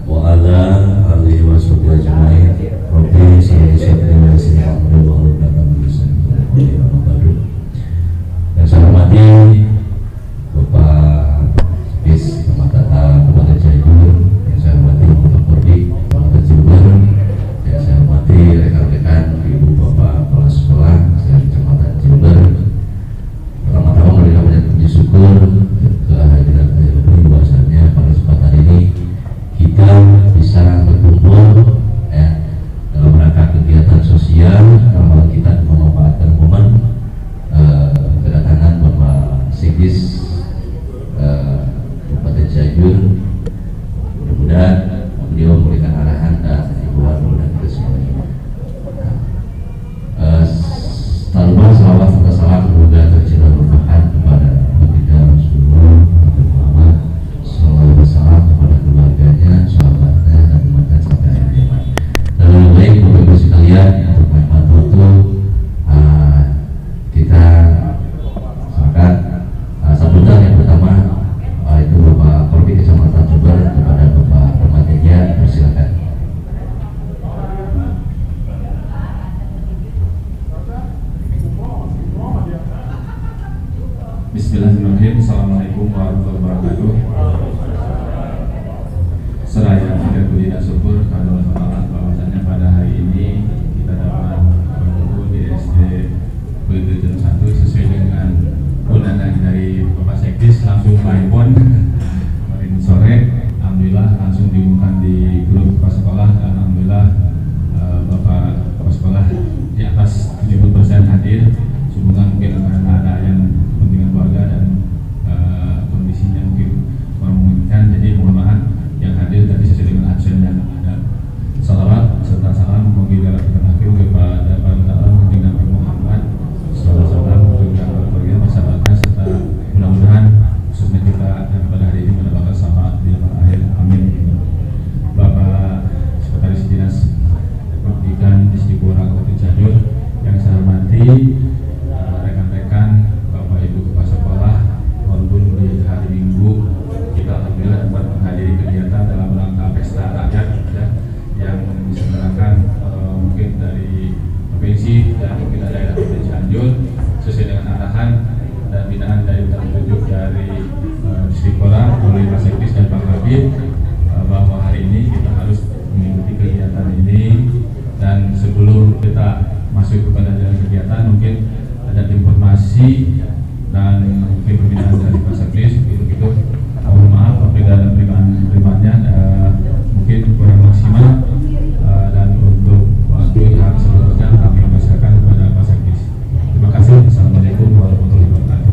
wa ala alihi wa sahbihi ajma'in. Rabbi sholli sadri wa yassir amri wa hlul 'uqdatam min lisani yafqahu qawli. Yang saya hormati Bapak Bis Kecamatan Kabupaten Cianjur, yang saya hormati Bapak Kordi Kabupaten Jember, yang saya hormati rekan-rekan ibu bapak kepala sekolah Kecamatan Jember. Pertama-tama mereka banyak puji syukur kehadiran ini, bahwasanya pada kesempatan ini kita bisa berkumpul dalam rangka kegiatan sosial. Kalau kita memanfaatkan momen kedatangan Bapak Sekdis Kabupaten Cianjur, mudah-mudahan beliau memberikan arahan dan himbauan kepada kita semuanya. Tanpa salawat serta salam semoga tercurah berkah kepada baginda Rasulullah Muhammad sallallahu alaihi wasallam, kepada keluarganya, sahabatnya, dan umatnya sampai akhir zaman. Dan lebih baik Bapak Ibu sekalian, untuk manfaat waktu kita sangat sambutan yang pertama itu Bapak Korbi Kecamatan Jember kepada Bapak Remaja, persilakan. Bismillahirrahmanirrahim. Assalamualaikum warahmatullahi wabarakatuh. Seraya kita puji dan syukur kepada Allah Taala bahwasanya pada hari ini kita dapat berkumpul di SD Pelitian 1 sesuai dengan undangan dari Bapak Sekdis langsung by phone kemarin sore. Alhamdulillah langsung diumumkan di grup kepala sekolah dan alhamdulillah Bapak kepala sekolah di atas 70% hadir. Semoga mungkin akan ada yang kepentingan keluarga dan kondisinya mungkin kurang memungkinkan, jadi mohon maaf yang hadir tadi sesuai dengan absen yang ada. Salawat serta salam moga terakhir kepada Nabi Muhammad sallallahu alaihi wasallam, keluarga, masyarakat, serta mudah-mudahan khususnya kita dan pada hari ini mendapatkan syafaat di akhir. Amin. Bapak Sekretaris Dinas Pendidikan Istiqora Kabupaten Cianjur yang saya hormati, rekan-rekan Bapak Ibu kepala sekolah, walaupun di hari Minggu kita alhamdulillah dapat menghadiri kegiatan dalam rangka pesta rakyat yang diselenggarakan mungkin dari provinsi dan mungkin daerah Kabupaten Cianjur sesuai dengan arahan dan binaan dari petunjuk dari Istiqora oleh Pak Sekdis dan Pak Kabid bahwa hari ini kita harus mengikuti kegiatan ini. Dan sebelum kita masuk kepada jalan kegiatan, mungkin ada informasi dan mungkin pembinaan dari Pak Sekdis itu mohon maaf apabila ada perimanya mungkin kurang maksimal, dan untuk waktu yang selanjutnya kami persilakan kepada Pak Sekdis. Terima kasih. Assalamualaikum warahmatullahi wabarakatuh.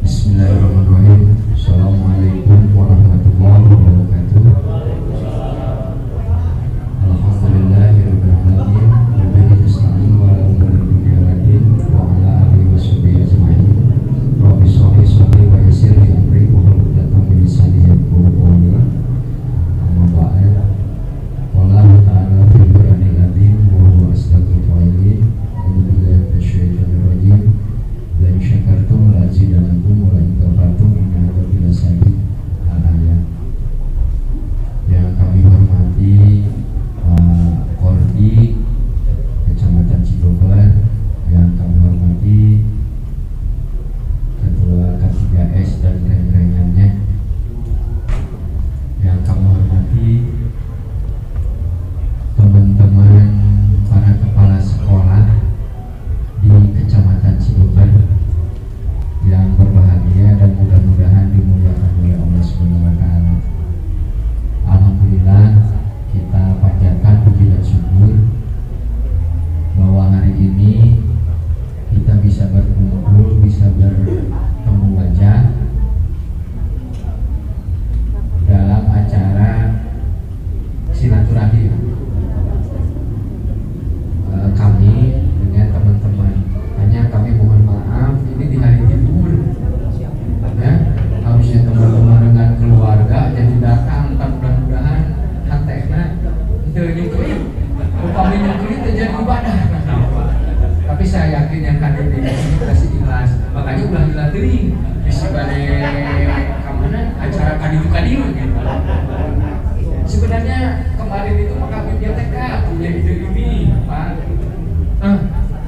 Bismillahirrahmanirrahim. Assalamualaikum warahmatullahi wabarakatuh. Alhamdulillahirrahmanirrahim. Wabillahi nasta'in wa ala umuri dunya wa din wa ala alihi wa sahbihi ajma'in. Rabbi sholli sadri wa yassir amri wa hlul 'uqdatam min lisani yafqahu qawli. Amma ba'd. Wallahu ta'ala fil qur'anil azim wa huwa asdaqul qailin. A'udzu billahi minasyaitonir rajim. La in syakartum la azidannakum wa la in kafartum inna 'adzabi lasyadid. Al-ayat. Yang kami hormati Pak Kordi Kecamatan Cibober, yang kami hormati Ketua K3S dan reng-rengannya, yang kami hormati teman-teman para kepala sekolah di Kecamatan Cibober yang berbahagia dan mudah-mudahan dimuliakan oleh Allah Subhanahu wa Ta'ala. Alhamdulillah kita panjatkan puji dan syukur bahwa hari ini kita bisa berkumpul, bisa bertemu wajah dalam acara silaturahim kami dengan teman-teman. Hanya kami mohon maaf, ini di hari libur ya, harusnya teman-teman dengan keluarga jadi datang, tapi mudah-mudahan hatena itu nyukurin upami nyukurin terjadi ibadah. Tapi saya yakin sebenarnya kemarin itu maka biblioteka punya ide ini, Pak.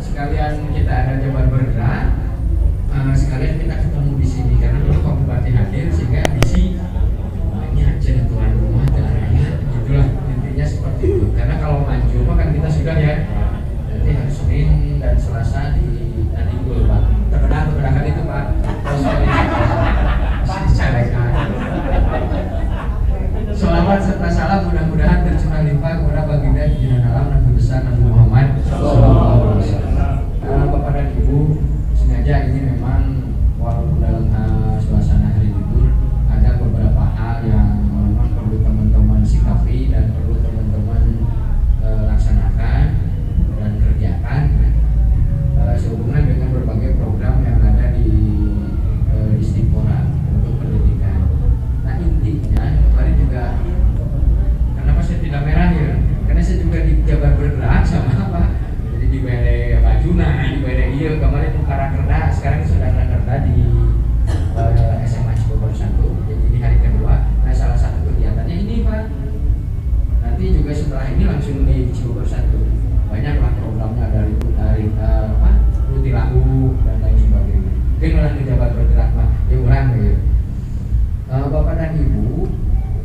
Sekalian kita ada jabar bergerak, sekalian kita ketemu di sini karena dulu Pak Bupati hadir sehingga visi ini aja tuan rumah dan rakyat, gitulah intinya seperti itu. Karena kalau maju kan kita sudah ya nanti hari Senin dan Selasa di Nadigul, Pak. Terkenal itu, Pak. Sholawat serta salam mudah-mudahan tercurah limpah kepada baginda junjungan alam Nabi besar Nabi Muhammad SAW. Bapak dan Ibu, sengaja ini memang walaupun dalam suasana hari libur ada beberapa hal yang memang perlu teman-teman sikapi dan perlu teman-teman laksanakan dan kerjakan sehubungan dengan berbagai program yang ada di Istiqora untuk pendidikan. Nah intinya kemarin juga kenapa saya tidak merah ya? Karena saya juga di Jabar bergerak sama apa? Jadi di BD Bajuna, di BD iya kemarin Bukara Kerda, sekarang sudah Kerda di SMA Cibubur 1. Jadi ini hari kedua. Nah salah satu kegiatannya ini Pak. Nanti juga setelah ini langsung di Cibubur 1. Banyaklah programnya dari Ruti Lagu dan lain sebagainya. Mungkin orang di Jabar bergerak Pak, ya orang ya. Bapak dan Ibu,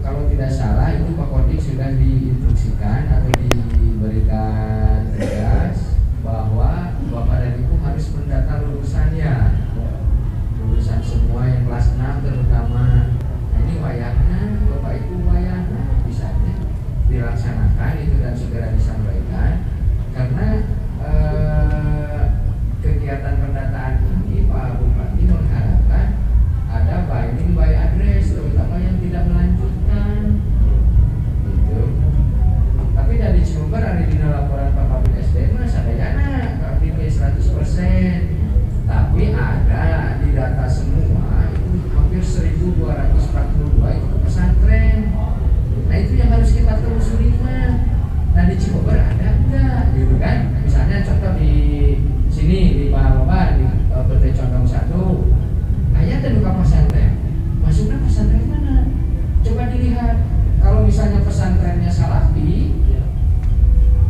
kalau tidak salah itu Pak Kodik sudah diinstruksikan atau diberikan tugas bahwa Bapak dan Ibu harus mendata lulusannya, lulusan semua yang kelas 6 terutama. Nah, ini wayahnya Bapak Ibu wayahnya bisa dilaksanakan itu dan segera disampaikan karena kegiatan pendataan ini Pak Bupati mengharapkan ada binding by address terutama yang tidak melanjutkan gitu. Tapi dari Cibubur ada di laporan Pak Kabin SD mas ada jana KPP 100%, tapi ada di data semua itu hampir 1242 itu pesantren. Nah itu yang harus kita telusuri mah. Nah di Cibubur ada enggak gitu kan? Misalnya contoh di sini di Bapak di PT Condong 1 ayat dan buka pesantren, masuknya pesantren mana? Coba dilihat. Kalau misalnya pesantrennya Salafi,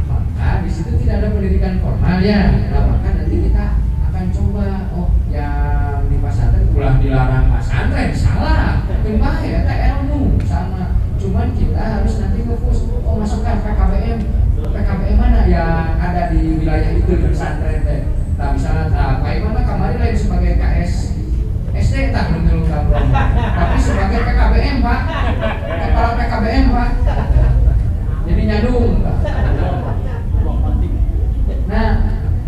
maka di situ tidak ada pendidikan formal ya. Nah, maka nanti kita akan coba yang di pesantren ulah dilarang pesantren salah. Timbah ya ilmu sama. Cuman kita harus nanti fokus masukkan PKBM mana yang ada di wilayah itu di pesantren teh. Nah misalnya bagaimana kemarin lain sebagai KS SD tak belum tapi sebagai PKBM Pak, kepala PKBM Pak, jadi nyadung Pak. Nah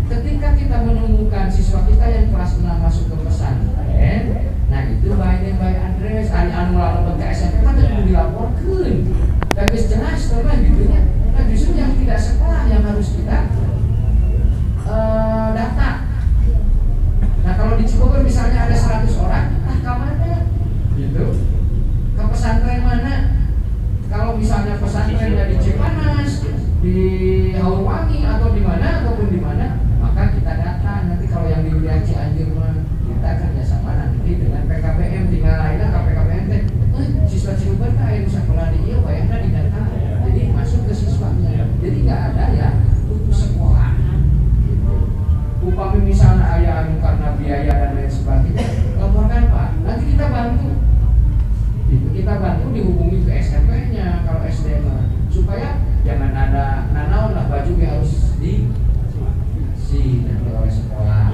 ketika kita menemukan siswa kita yang kelas 6 masuk ke pesantren, nah itu binding by address hari anu lalu ke SMP kan perlu dilaporkan dan jelas teman gitu ya. Nah justru yang tidak sekolah yang harus kita data. Nah kalau di Cibubur misalnya ada 100 orang, ke mana? Gitu. Ke pesantren mana? Kalau misalnya pesantrennya di Cipanas, di Haurwangi atau di mana ataupun di mana, maka kita data. Nanti kalau yang di wilayah Cianjur kita kerjasama nanti dengan PKBM, tinggal lainnya ke PKBM teh. Siswa Cibubur kan yang sekolah di iya, bayangnya di data. Jadi masuk ke siswanya. Jadi nggak ada ya putus sekolah. Upami misalnya ayah karena biaya dan lain sebagainya, laporkan Pak. Nanti kita bantu. Kita bantu dihubungi ke SMP-nya kalau SD supaya jangan ada nanaon lah baju harus di nanti oleh sekolah.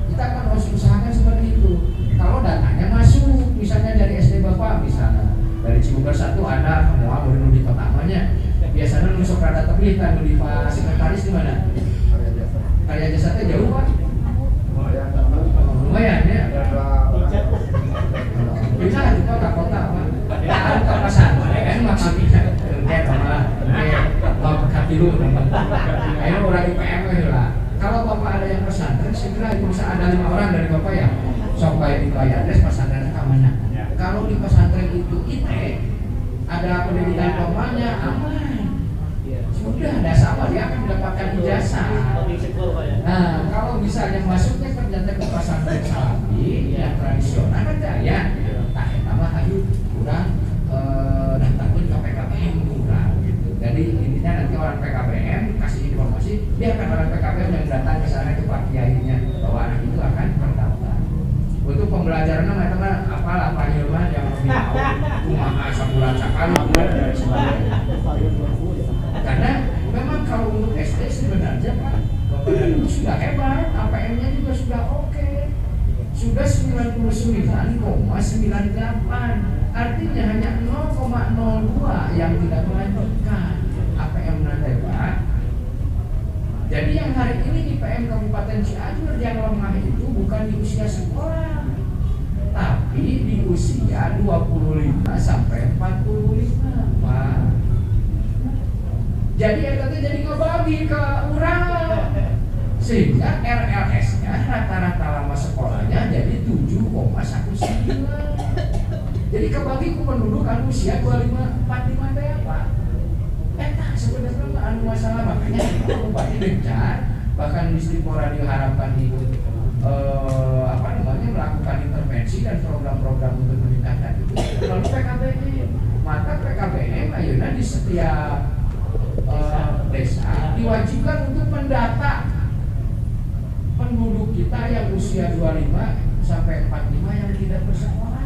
Kita akan harus usahakan seperti itu. Kalau datanya masuk, misalnya dari SD Bapak, misalnya dari Cibubur 1 ada semua baru di pertamanya. Biasanya nusuk rada terlihat di Pak Sekretaris di mana? Karya jasanya jauh Pak? Lumayan ya? Bisa juga ke kota Pak? Ada ke pesantren kan maksudnya kayak sama Bapak Katilu ayo orang IPM lah. Kalau Bapak ada yang pesantren segera itu bisa ada 5 orang dari Bapak ya sok baik di adres pesantren ke mana. Kalau di pesantren itu ada pendidikan formalnya aman. Sudah ada sama dia akan mendapatkan ijazah. Nah kalau misalnya masuknya ternyata ke pesantren Salafi yang tradisional kan daya, tak nama ayo kurang daftarkan ke PKBM kurang. Jadi intinya nanti orang PKBM kasih informasi, biarkan orang PKBM yang datang ke sana ke Pak Kiainya bahwa anak itu akan terdaftar. Untuk pembelajaran teman-teman apalah Pak Hilman yang lebih tahu kumaha sabulan sakali dan sebagainya. Karena memang kalau untuk SD sebenarnya Pak Bapak dan Ibu sudah hebat, APM-nya juga sudah oke. Sudah 99,98, artinya hanya 0,02 yang tidak melanjutkan APM nanti Pak. Jadi yang hari ini di PM Kabupaten Cianjur yang lemah itu bukan di usia sekolah, tapi di usia 25 sampai 45 Pak. Jadi RT jadi ngebagi ke urang, sehingga RLS-nya rata-rata lama sekolahnya jadi 7,19. Jadi kebagi ku penduduk anu usia 25 45 teh Pak. Eta sebenarnya mah anu masalah, makanya bupati gencar bahkan Dispora diharapkan ikut melakukan intervensi dan program-program untuk meningkatkan itu. Lalu PKBM, maka PKBM ayeuna di setiap desa diwajibkan untuk mendata penduduk kita yang usia 25 sampai 45 yang tidak bersekolah.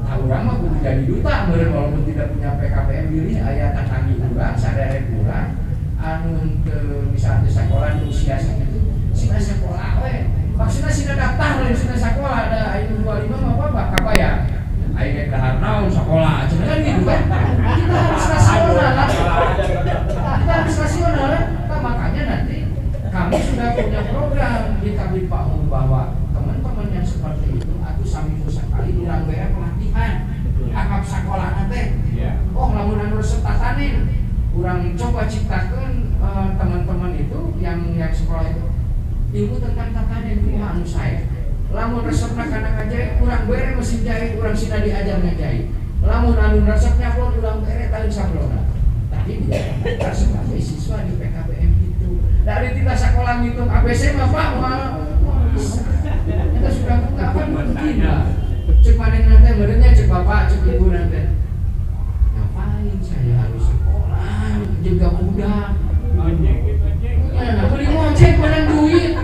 Nah, urang mah kudu jadi duta meureun walaupun tidak punya PKBM diri aya tatanggi urang, sadere urang anu teu bisa teu sakola di usia sakitu sina sakola we. Maksudna sina daftar lain sina sakola ada aya 25 mah apa kapaya. Aya dahar naon sakola, cenah kan gitu kan. Kita harus nasional lah. Kita harus nasional lah. Nah, makanya nanti kami sudah punya program di Kabid Pakmu bahwa teman-teman yang seperti itu atau sami sekali urang bere pelatihan angkap sakola teh. Oh lamun anu resep tatanin urang coba ciptakeun teman-teman itu yang sekolah itu ilmu tentang tatanan kumaha anu sae. Lamun resepna kana ngajahit urang bere mesin jahit urang sina diajar ngajahit. Lamun anu resep nyaplot urang bere tali sablona. Tapi dia daftar sebagai siswa di PKBM itu. Dari tidak sekolah ngitung ABC mah Pak bisa. Kita sudah buka kan mungkin lah. Cek maneh nanti merenya cek bapak cek ibu nanti. Ngapain saya harus sekolah juga budak. Ya, beli ngojek menang duit.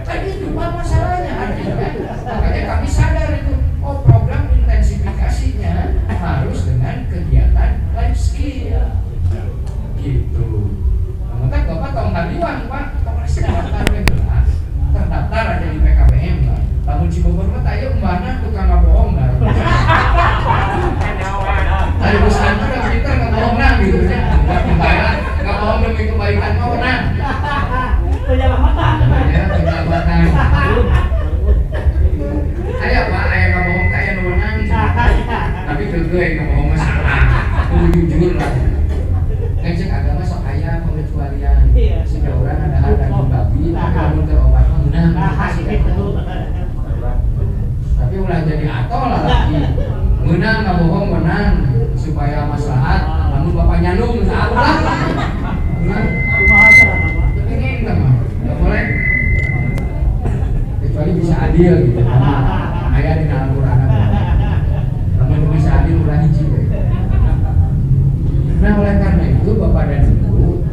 Kan itu Pak masalahnya artinya. Makanya kami sadar itu. Oh program intensifikasinya harus dengan kegiatan life skill. Gitu. Maka Bapak tahun tadiwan Pak, Polres daftar lah. Terdaftar aja di PKBM lah. Lamun Cibogor mah tanya umbana tukang ngabohong lah. Tadi pesan tuh udah pinter ngabohong nah gitu ya. Enggak pembayaran, ngabohong demi kebaikan mau nah. Penyelamasan. Ya, penyelamasan. Aya Pak, aya ngabohong teh aya nu menang. Tapi geugeuy ngabohong mah salah. Kudu jujur lah. Ngecek agama sok aya pengecualian. Sehingga orang ada daging babi, tapi lamun teu obat mah meunang. Tapi ulah jadi atol lah lagi. Meunang ngabohong menang supaya maslahat. Lamun Bapak nyandung salah lah. Kumaha cara Bapak? Pengen enggak mah? Enggak boleh. Kecuali bisa adil gitu. Aya di Al-Qur'an. Lamun bisa adil ulah hiji we. Nah oleh karena itu Bapak dan Ibu,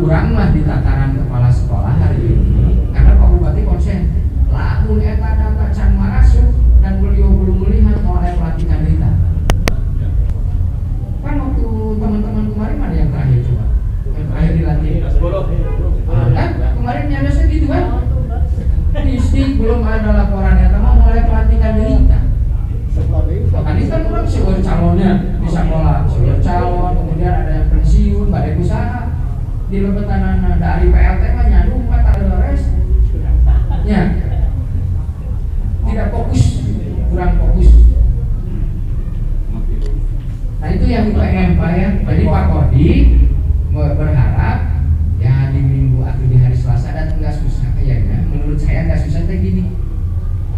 urang mah di tataran kepala sekolah hari ini karena Pak Bupati konsen lamun eta data can marasuk dan beliau belum melihat oleh pelatihan kita. Kan waktu teman-teman kemarin ada yang terakhir coba, yang terakhir dilatih. Kan kemarin nyadasnya gitu kan? Di SDIK belum ada laporan yang mau mulai pelatihan kita. Makanya kan orang seueur calonnya di sekolah, seueur calon, kemudian ada yang pensiun, badai usaha di lebetanana dari PLT mah nyandung mata leres. Ya. Tidak fokus, kurang fokus. Nah itu yang IPM Pak ya. Jadi Pak Kodi berharap ya di minggu atau di hari Selasa datang nggak susah kayaknya. Menurut saya nggak susah kayak gini.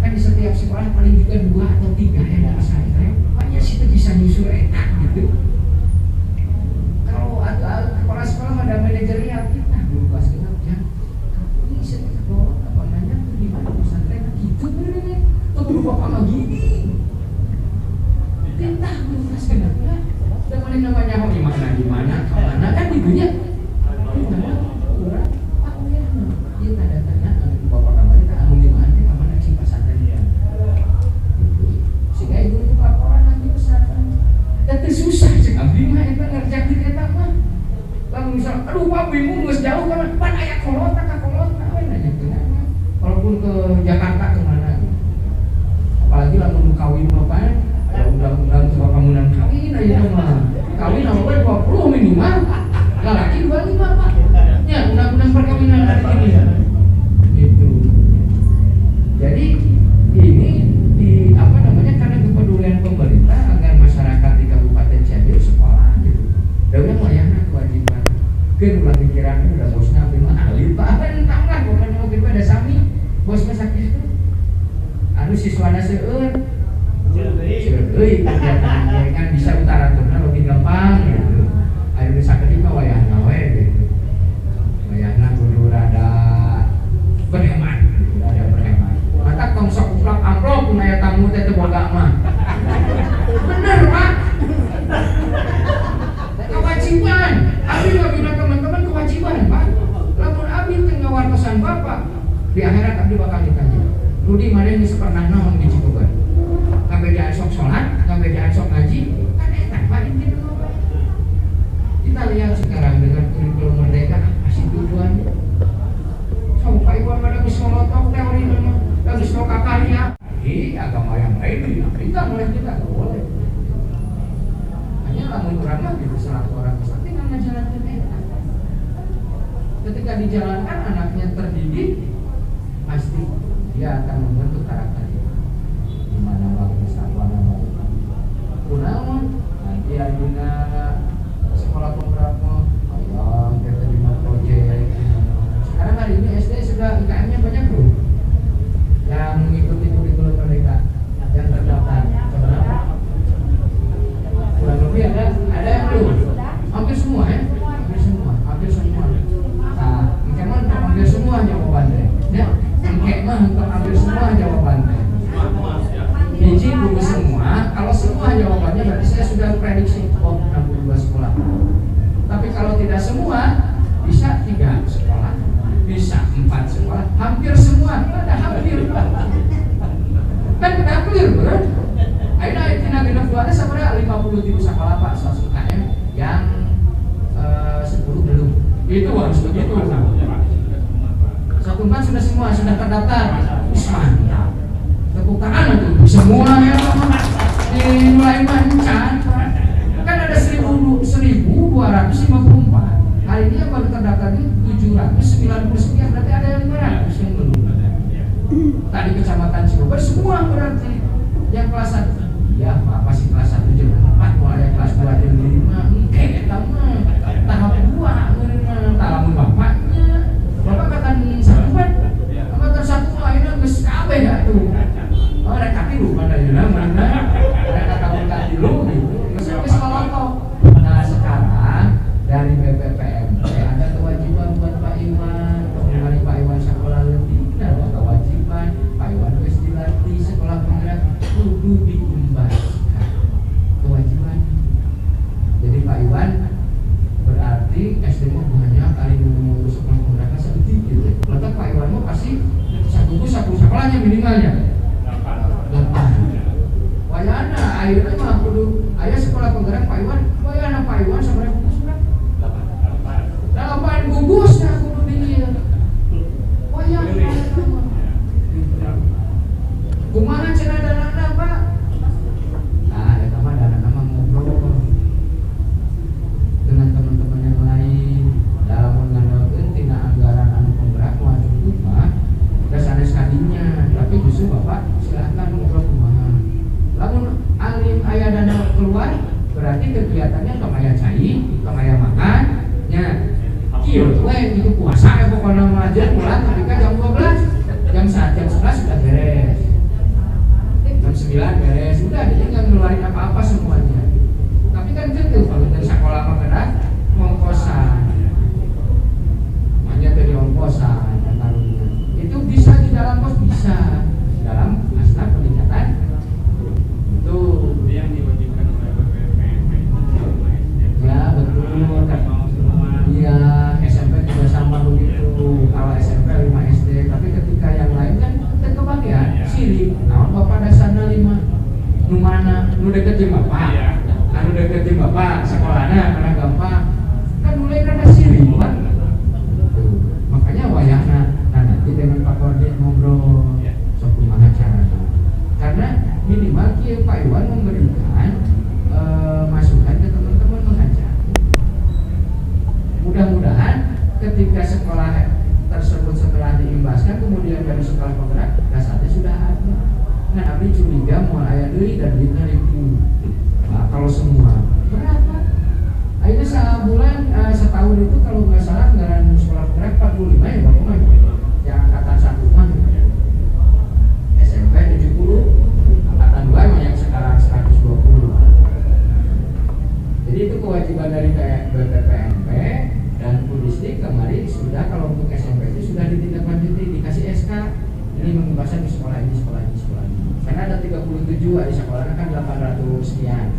Kan di setiap sekolah paling juga 2 atau 3 yang dapat saya. Makanya situ bisa nyusul enak gitu. Kalau ada kepala sekolah ada manajerial kita guru kelas genap ya. Ini saya bawa apa nanya tuh di mana pesantren gitu bener. Tuh guru Bapak mah gini. Tintah guru kelas genap ya. Dan mana namanya hoki makna gitu ya. Iya tanda-tanda bapak kamar kita anu limaan teh ka mana sih pasantren ya. Sehingga ibu itu laporan lagi pesantren. Dan teu susah cek abdi mah eta ngerjakeun eta mah. Lamun misal aduh Pak bingung geus jauh kan pan aya kolota ka kolota we nanyakeun. Walaupun ke Jakarta ke mana gitu. Apalagi lamun kawin mah Pak ada undang-undang soal kamunan kawin ayeuna mah. Kawin apa 20 minimal. Lalaki 25 Pak. Ya undang-undang perkawinan hari ini ya. Gitu. Jadi ini di apa namanya karena kepedulian pemerintah agar masyarakat di Kabupaten Cianjur sekolah gitu. Daunya layana kewajiban. Keun ulah pikiranna udah bosna abdi mah ahli Pak entang lah pokona oge ada sami. Bosna sakitu. Anu siswana seueur. Euy kan bisa utara-utara lebih gampang gitu. Anu sakitu mah wayahna we gitu. Wayahna kudu rada berhemat, rada berhemat. Mata tong sok uplak amplop mun aya tamu teh teu boga mah. Bener, Pak. Kewajiban. Abdi ngabina teman-teman kewajiban, Pak. Lamun abdi teu ngawartosan Bapak, di akhirat abdi bakal ditanya. Rudi maneh geus pernah naon di Ciboga? Ngabedaan sok salat, ngabedaan sok ngaji, kan eta Pak intina mah. Kita lihat sekarang dengan kurikulum merdeka apa sih tujuannya? Sampai Iwan pada geus ngolotok teori mah, geus lokakarya. Agama yang lain kita mulai kita enggak boleh. Hanya lamun urang mah gitu selaku orang Islam tinggal ngajalankeun eta. Ketika dijalankan anaknya terdidik, pasti dia akan membentuk karakter kita. Di mana bagus apa baik. Kunaon nanti ayeuna sekolah beberapa ayam kita terima proyek. Sekarang hari ini SD sudah IKM-nya banyak bro yang mengikuti kurikulum mereka yang terdaftar. Kurang lebih ada yang belum, hampir semua ya, hampir semua. Nah, mungkin untuk hampir semua jawabannya, ya, mungkin untuk hampir semua jawabannya. Biji belum semua, kalau semua jawabannya berarti saya sudah prediksi 62 sekolah. Tapi kalau tidak semua, bisa 3 sekolah, bisa 4 sekolah, hampir semua, ada hampir. Kan udah clear, bro. Ayeuna tina genep dua teh sabaraha 53 sekolah Pak 100 UKM yang 10 belum. Itu harus begitu. 1/4 sudah semua sudah terdaftar. Mantap. Tepuk tangan untuk semua yang mulai mancan. Kan ada 1254. Hari ini yang baru terdaftar itu 790 berarti ada yang 500 yang belum. Tadi kecamatan Cibober semua berarti yang kelas 1. Ya, apa sih kelas 1 jeung 4 mulai kelas 2 jeung 5. Engke eta mah tahap 2 meureun lamun bapaknya. Bapak katan 1 kan. Angkatan 1 mah ayeuna geus kabeh ya tuh. Oh, rek katilu mana ayeuna mana. Rek tahun katilu gitu. Geus lolotok. Nah, sekarang dari BPPMT ada kewajiban buat Pak Iwan, pengemari Pak Iwan sekolah lebih. Ada kewajiban Pak Iwan geus dilatih sekolah penggerak kudu diimbaskan kewajiban. Jadi Pak Iwan berarti SD mah hanya kali ngurus sekolah penggerak sedikit gitu. Letak Pak Iwan mah pasti satu sekolahnya minimalnya 8. Wayana ayeuna mah kudu aya sekolah penggerak Pak Iwan. Wayana Pak Iwan sabaraha gugus urang? 8 gugus nah kudu di ieu. Wayana kumaha cenah danana Pak? Nah, eta mah danana mah ngobrol dengan teman-teman yang lain dalam mengandalkeun tina anggaran anu penggerak mah cukup mah da sanes kadinya, tapi justru Bapak silahkan ngobrol kumaha. Lamun alim aya dana keluar berarti kegiatannya tong aya cai, tong aya makan nya. Kieu we itu puasa pokona mah aja pulang ketika jam 12, jam 11 sudah beres. Jam 9 beres, udah jadi nggak ngeluarin apa-apa semuanya. Tapi kan gitu kalau dari sekolah mah berat ongkosan, hanya dari ongkosan taruhnya. Itu bisa di dalam pos bisa dalam asnaf peningkatan itu yang diwajibkan oleh BPPM. Ya betul. tahun itu kalau nggak salah anggaran sekolah penggerak 45 ya Bapak Mah, yang angkatan 1 mah SMP 70, angkatan 2 mah yang sekarang 120. Jadi itu kewajiban dari BPPNP dan Pudisdik kemarin sudah, kalau untuk SMP itu sudah ditindaklanjuti, dikasih SK ini mengembangkan di sekolah ini, sekolah ini, sekolah ini. Karena ada 37, ada sekolahnya kan 800 sekian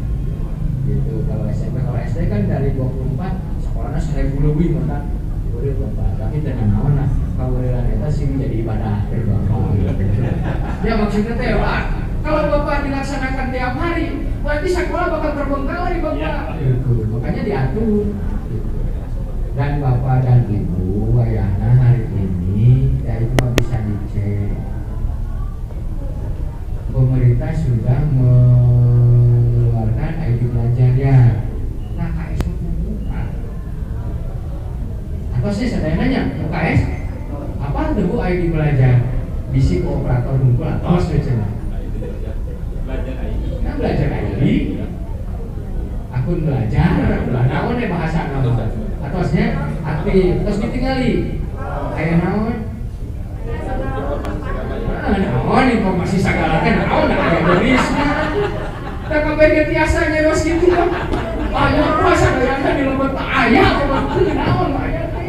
gitu. Kalau SMP, kalau SD kan dari 24, sekolahnya 1000 lebih maka boleh Bapak. Tapi dengan naon lah kawilan eta sih menjadi ibadah dari Bapak. Ya maksudnya teh Pak, kalau Bapak dilaksanakan tiap hari, berarti sekolah bakal terbengkalai Bapak. Gitu. Makanya diatur. Dan Bapak dan Ibu, wayahna hari ini ya itu mah bisa dicek. Pemerintah sudah mengeluarkan ID belajarnya. Nah, KS buka. Atau sih saya nanya, KS apa itu ID belajar? Bisi operator hukum atau sebagainya. Nah, belajar ID. Akun belajar, naon ya bahasa naon. Atosnya aktif, terus ditinggali. Aya naon? Naon informasi sagala teh naon aya tulisna. Da kabeh tiasa nyeros kitu kan. Aya rasa dayana di lembut aya naon aya teh.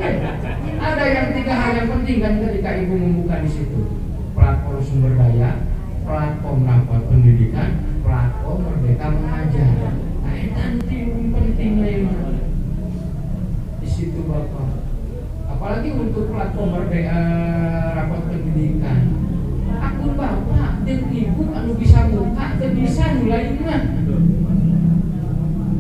Ada yang 3 hal yang penting kan ketika Ibu membuka di situ. Platform sumber daya, platform rapat pendidikan, platform merdeka mengajar. Nah, itu penting di situ Bapak. Apalagi untuk platform merdeka rapat pendidikan. Akun Bapak dan Ibu anu bisa buka dan bisa nulainnya.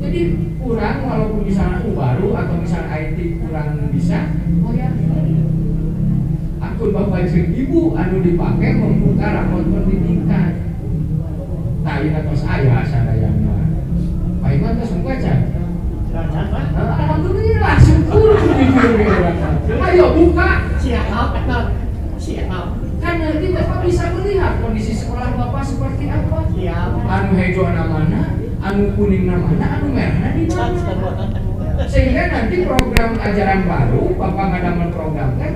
Jadi kurang walaupun misalnya baru atau misalnya IT kurang bisa, oh ya. Akun Bapak dan Ibu anu dipakai membuka rapor pendidikan. Nah, ini atas ayah sadayana. Pak Iman terus membaca. Alhamdulillah, syukur. Ayo buka. Siap. Kan nanti Bapak bisa melihat kondisi sekolah Bapak seperti apa. Anu hijau mana, anu kuning mana, anu merah di mana. Sehingga nanti program ajaran baru Bapak ngadamel program kan,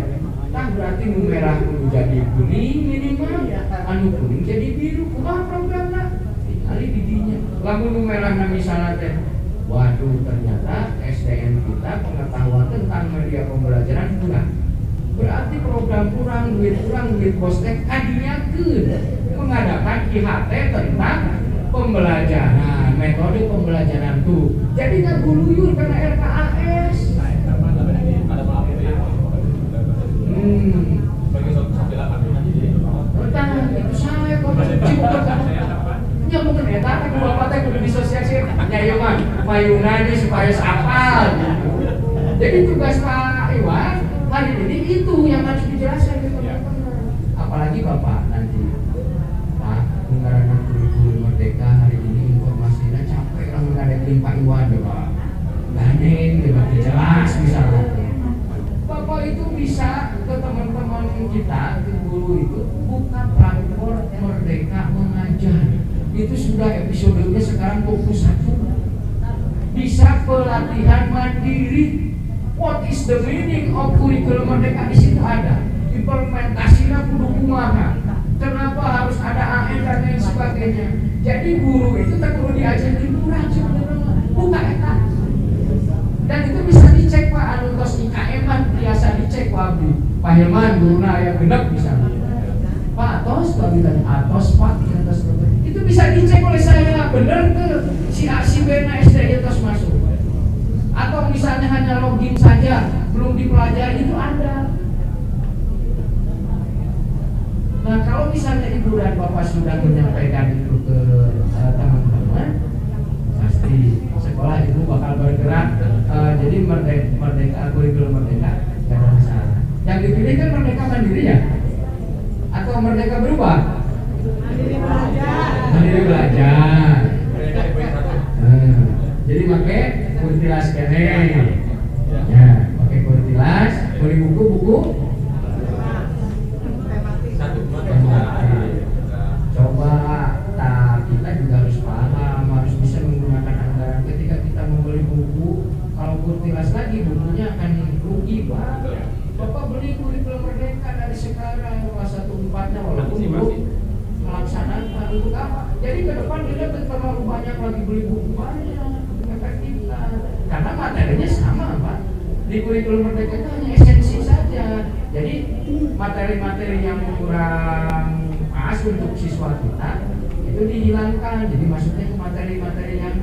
nah berarti anu merah kudu jadi kuning minimal, anu kuning jadi biru. Kumaha programna? Tinggali di dinya. Lamun anu merah misalnya teh, waduh ternyata SDM kita pengetahuan tentang media pembelajaran kurang. Berarti program kurang, duit postek adinya mengadakan IHT tentang pembelajaran, metode pembelajaran tuh. Jadi nggak guluyur karena RKAS. Itu saya kok ya mungkin eta kan Bapak teh kudu disosialisasi nya ieu mah payungan supaya sapal gitu. Jadi tugas Pak Iwan hari ini itu yang harus dijelaskan ke teman-teman. Apalagi Bapak nanti Pak pengarahan kurikulum merdeka hari ini informasinya capek lah menghadapi Pak Iwan ya Pak. Gandeng ya jelas misalnya. Bapak itu bisa ke teman-teman kita ke guru itu buka platform Merdeka Mengajar. Itu sudah episodenya sekarang 21. Bisa pelatihan mandiri. What is the meaning of kurikulum merdeka? Di situ ada. Implementasinya kudu kumaha. Kenapa harus ada AN dan lain sebagainya. Jadi guru itu tak perlu diajarin kurang sebenarnya. Buka eta. Dan itu bisa dicek Pak anu tos IKM-an biasa dicek Pak Abdi. Pak Hilman guruna aya genep bisa. Pak tos tadi atos Pak atas itu bisa dicek oleh saya benar ke si A si B na SD tos masuk. Atau misalnya hanya login saja belum dipelajari itu ada. Nah kalau misalnya Ibu dan Bapak sudah menyampaikan itu ke teman-teman, pasti sekolah Ibu bakal bergerak. Jadi merdeka kurikulum merdeka tidak ada masalah. Yang dipilih kan merdeka mandiri ya? Atau merdeka berubah? Mandiri belajar. Jadi pakai kurtilas kene, ya pakai kurtilas, beli buku. Coba kita juga harus paham, harus bisa menggunakan anggaran ketika kita membeli buku. Kalau tilas lagi bukunya akan rugi Pak. Bapak beli kurikulum Merdeka dari sekarang kelas 1-4-nya walaupun belum melaksanakan untuk apa? Jadi ke depan kita terlalu banyak lagi beli buku banyak, efektifkan. Karena materinya sama Pak. Di kurikulum Merdeka itu hanya esensi saja. Jadi materi-materi yang kurang pas untuk siswa kita itu dihilangkan. Jadi maksudnya ke materi-materi yang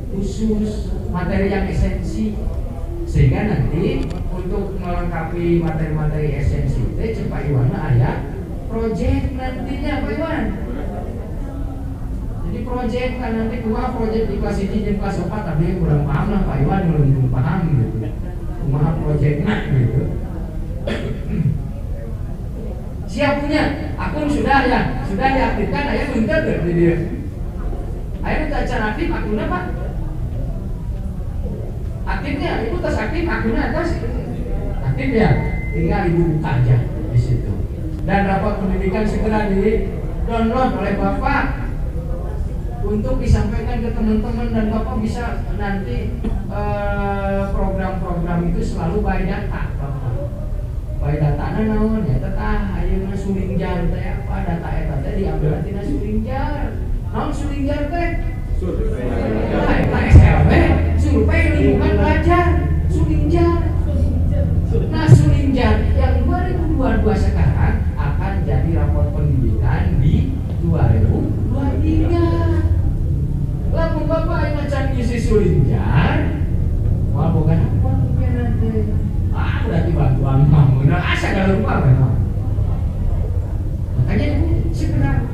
khusus, materi yang esensi, sehingga nanti untuk melengkapi materi-materi esensi itu Pak Iwan ada proyek nantinya Pak Iwan. Jadi proyek kan nanti kumaha proyek di kelas 1 dan kelas 4 tapi kurang paham lah Pak Iwan belum paham gitu. Kumaha proyeknya gitu. Siap punya, akun sudah ya, sudah diaktifkan, ayah bentar di dia. Ayah minta cara aktif akunnya Pak. Aktifnya, ibu tas aktif akunnya atas. Aktif ya, tinggal ibu buka aja di situ. Dan rapat pendidikan segera di download oleh Bapak untuk disampaikan ke teman-teman dan Bapak bisa nanti program-program itu selalu by data Bapak. By data naon ya tetah ayeuna Sulingjar teh apa data eta teh diambil tina Sulingjar. Naon Sulingjar teh? Survei. Eta SLB, survei lingkungan belajar Sulingjar. Nah, Sulingjar yang 2022 sekarang akan jadi rapor pendidikan di 2023. Lamun Bapak yang macan ngisi Sulingjar, wah boga apa nanti? Berarti bantuan kamu, nah asa kalau lupa memang. Makanya ibu segera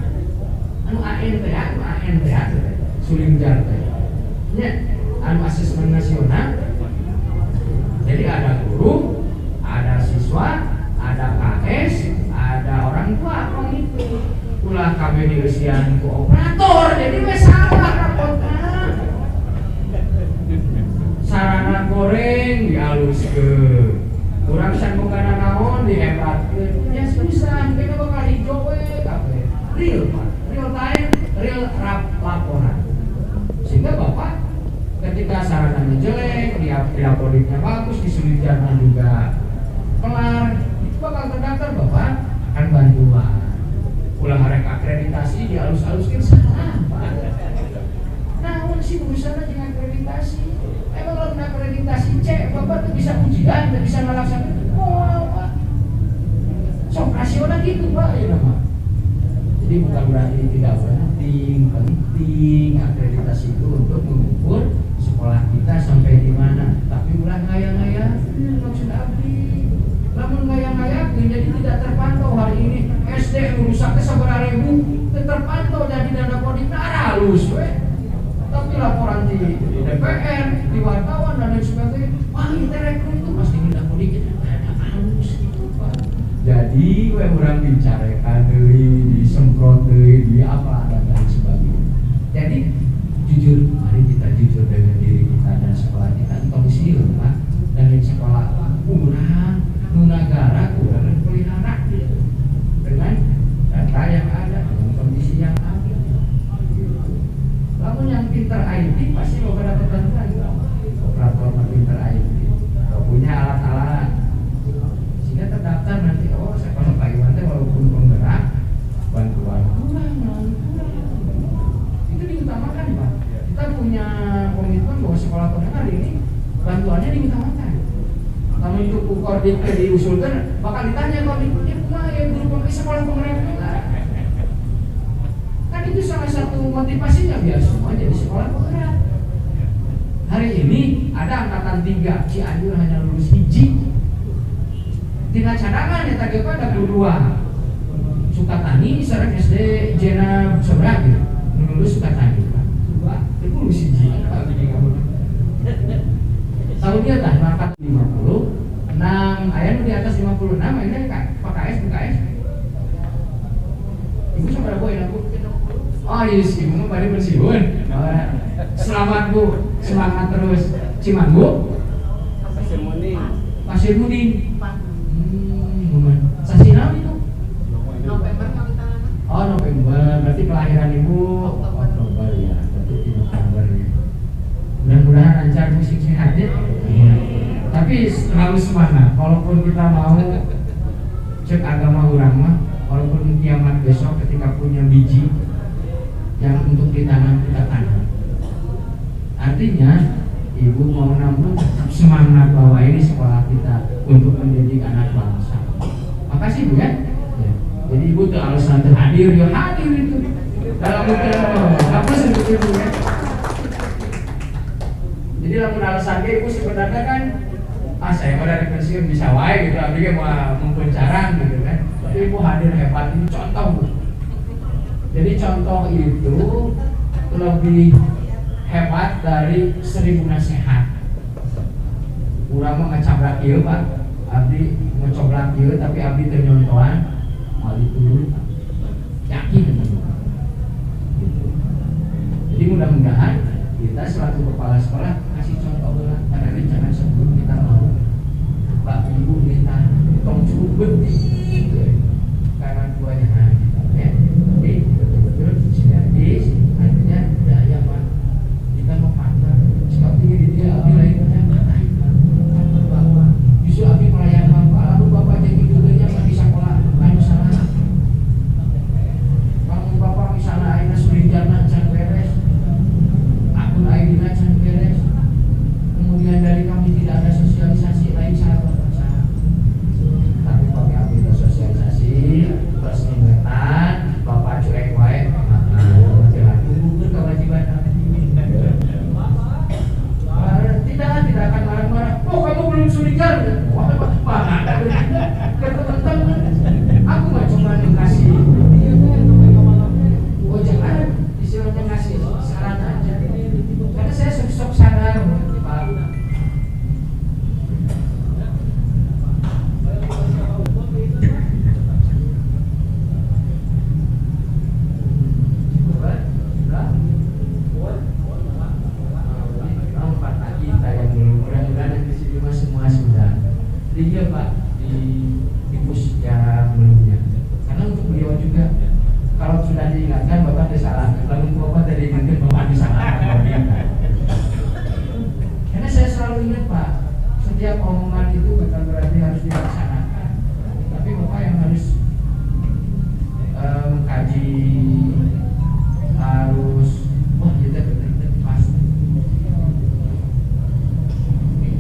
anu AN teh Sulingjar teh. Ya, anu asesmen nasional. Jadi ada guru, ada siswa, ada KS, ada orang tua, itu. Ulah kami di usian ku operator, jadi we salah rapotna. Sarana goreng dialuskeun. Kurang sanggup karena naon dihebatkeun. Ya susah, kita bakal hijau we kabeh. Real Pak, real time, real laporan. Sehingga Bapak ketika sarananya jelek, diapoliknya bagus, disulitannya juga kelar, itu bakal terdaftar Bapak akan bantuan. Ulah harek akreditasi dialus-aluskeun salah Pak. Naon sih urusanna jeung akreditasi? Emang lo akreditasi C, Bapak tuh bisa ujian, bisa ngelaksanakan. Oh, Pak. Sok rasional gitu Pak, ya nama. Jadi bukan berarti tidak penting akreditasi itu untuk mengukur sekolah kita sampai di mana. Tapi ulah ngaya-ngaya, maksud abdi. Namun ngaya-ngaya, jadi tidak terpantau hari ini. SD rusaknya sabaraha ribu, terpantau jadi dana kodik halus, weh. Tapi laporan di DPR, di wartawan dan lain sebagainya, wah kita rekrut itu pasti tidak mau dikit, ada halus gitu Pak. Jadi gue orang bicarakan disemprot di apa dan lain sebagainya. Jadi jujur, mari kita jujur dengan diri kita dan sekolah kita. Kondisi Pak dari sekolah kurang, negara kurang pelihara dengan data yang ada, dengan kondisi yang ada. Namun yang pintar IT pasti lo pada ketentuan operator pintar IT kalau punya alat-alat sehingga terdaftar nanti sekolah Pak Iwan walaupun penggerak bantuan kurang itu diutamakan Pak. Kita punya komitmen bahwa sekolah penggerak ini bantuannya diutamakan. Kalau untuk koordinat diusulkan bakal ditanya komitmennya kumaha ya guru sekolah penggerak itu salah satu motivasinya biar semua jadi sekolah penggerak. Hari ini ada angkatan 3 Cianjur hanya lulus hiji. Tina cadangan ya tadi ada 22. Sukatani sareng SD Jena seberapa gitu. Lulus Sukatani. Dua itu lulus hiji. Tahun dia dah angkat 50. 6 aya di atas 56 ini PKS. Ibu saudara boy aku. Oh iya sih, ibu pada bersihin. Selamat Bu, semangat terus. Cimanggu? Pasir Muding. Sasina itu? November kami tangan. Oh November, berarti kelahiran ibu Oktober ya, berarti di November ya. Mudah-mudahan lancar musik sehat ya. Iya. tapi terlalu semangat. Walaupun kita mau cek agama orang mah, walaupun kiamat besok ketika punya biji yang untuk ditanam kita tanam. Artinya ibu mau nampung tetap semangat bahwa ini sekolah kita untuk mendidik anak bangsa. Makasih Bu ya. Jadi ibu tuh alasan hadir, ya hadir itu dalam apa seperti itu ya. Jadi dalam alasan ibu sebenarnya kan saya pada dari pensiun bisa wae gitu, abdi mau mempencaran gitu kan. Tapi ibu hadir hebat, ini contoh Bu. Jadi contoh itu lebih hebat dari 1000 nasihat. Urang mah ngacabrak ieu Pak, abdi ngocoblak ieu tapi abdi teu nyontohan, abdi turun. Yakin gitu. Jadi mudah-mudahan kita selaku kepala sekolah kasih contoh lah, karena jangan sebelum kita mau Pak Ibu minta tong cukup beting karena duanya ya. Jadi betul-betul sinergis, artinya daya Pak. Kita mau partner, seperti ini dia abdi lain bahwa justru abdi pelayan Bapak, lalu Bapak jadi dulunya Pak di sekolah, lalu salah. Kalau Bapak misalnya aina sulinjarna can beres, akun aidina can beres, kemudian dari kami tidak ada sosialisasi lain salah Bapak salah. Tapi pakai abdi sosialisasi, terus ingetan, Bapak cuek wae, jalan tunggu kewajiban abdi. Tidak akan marah-marah. Oh kamu belum sulijar? Wah mana ada begitu? Teman-teman, aku mah cuma ngasih. Oh jangan, istilahnya ngasih saran aja. Karena saya sok sadar, Pak. Iya Pak, di pus yang belumnya. Karena untuk beliau juga, kalau sudah diingatkan Bapak disalahkan, lalu Bapak tidak diingatkan Bapak disalahkan. Karena saya selalu ingat Pak, setiap omongan itu bukan berarti harus dilaksanakan, tapi Bapak yang harus mengkaji, harus kita benar-benar pasti.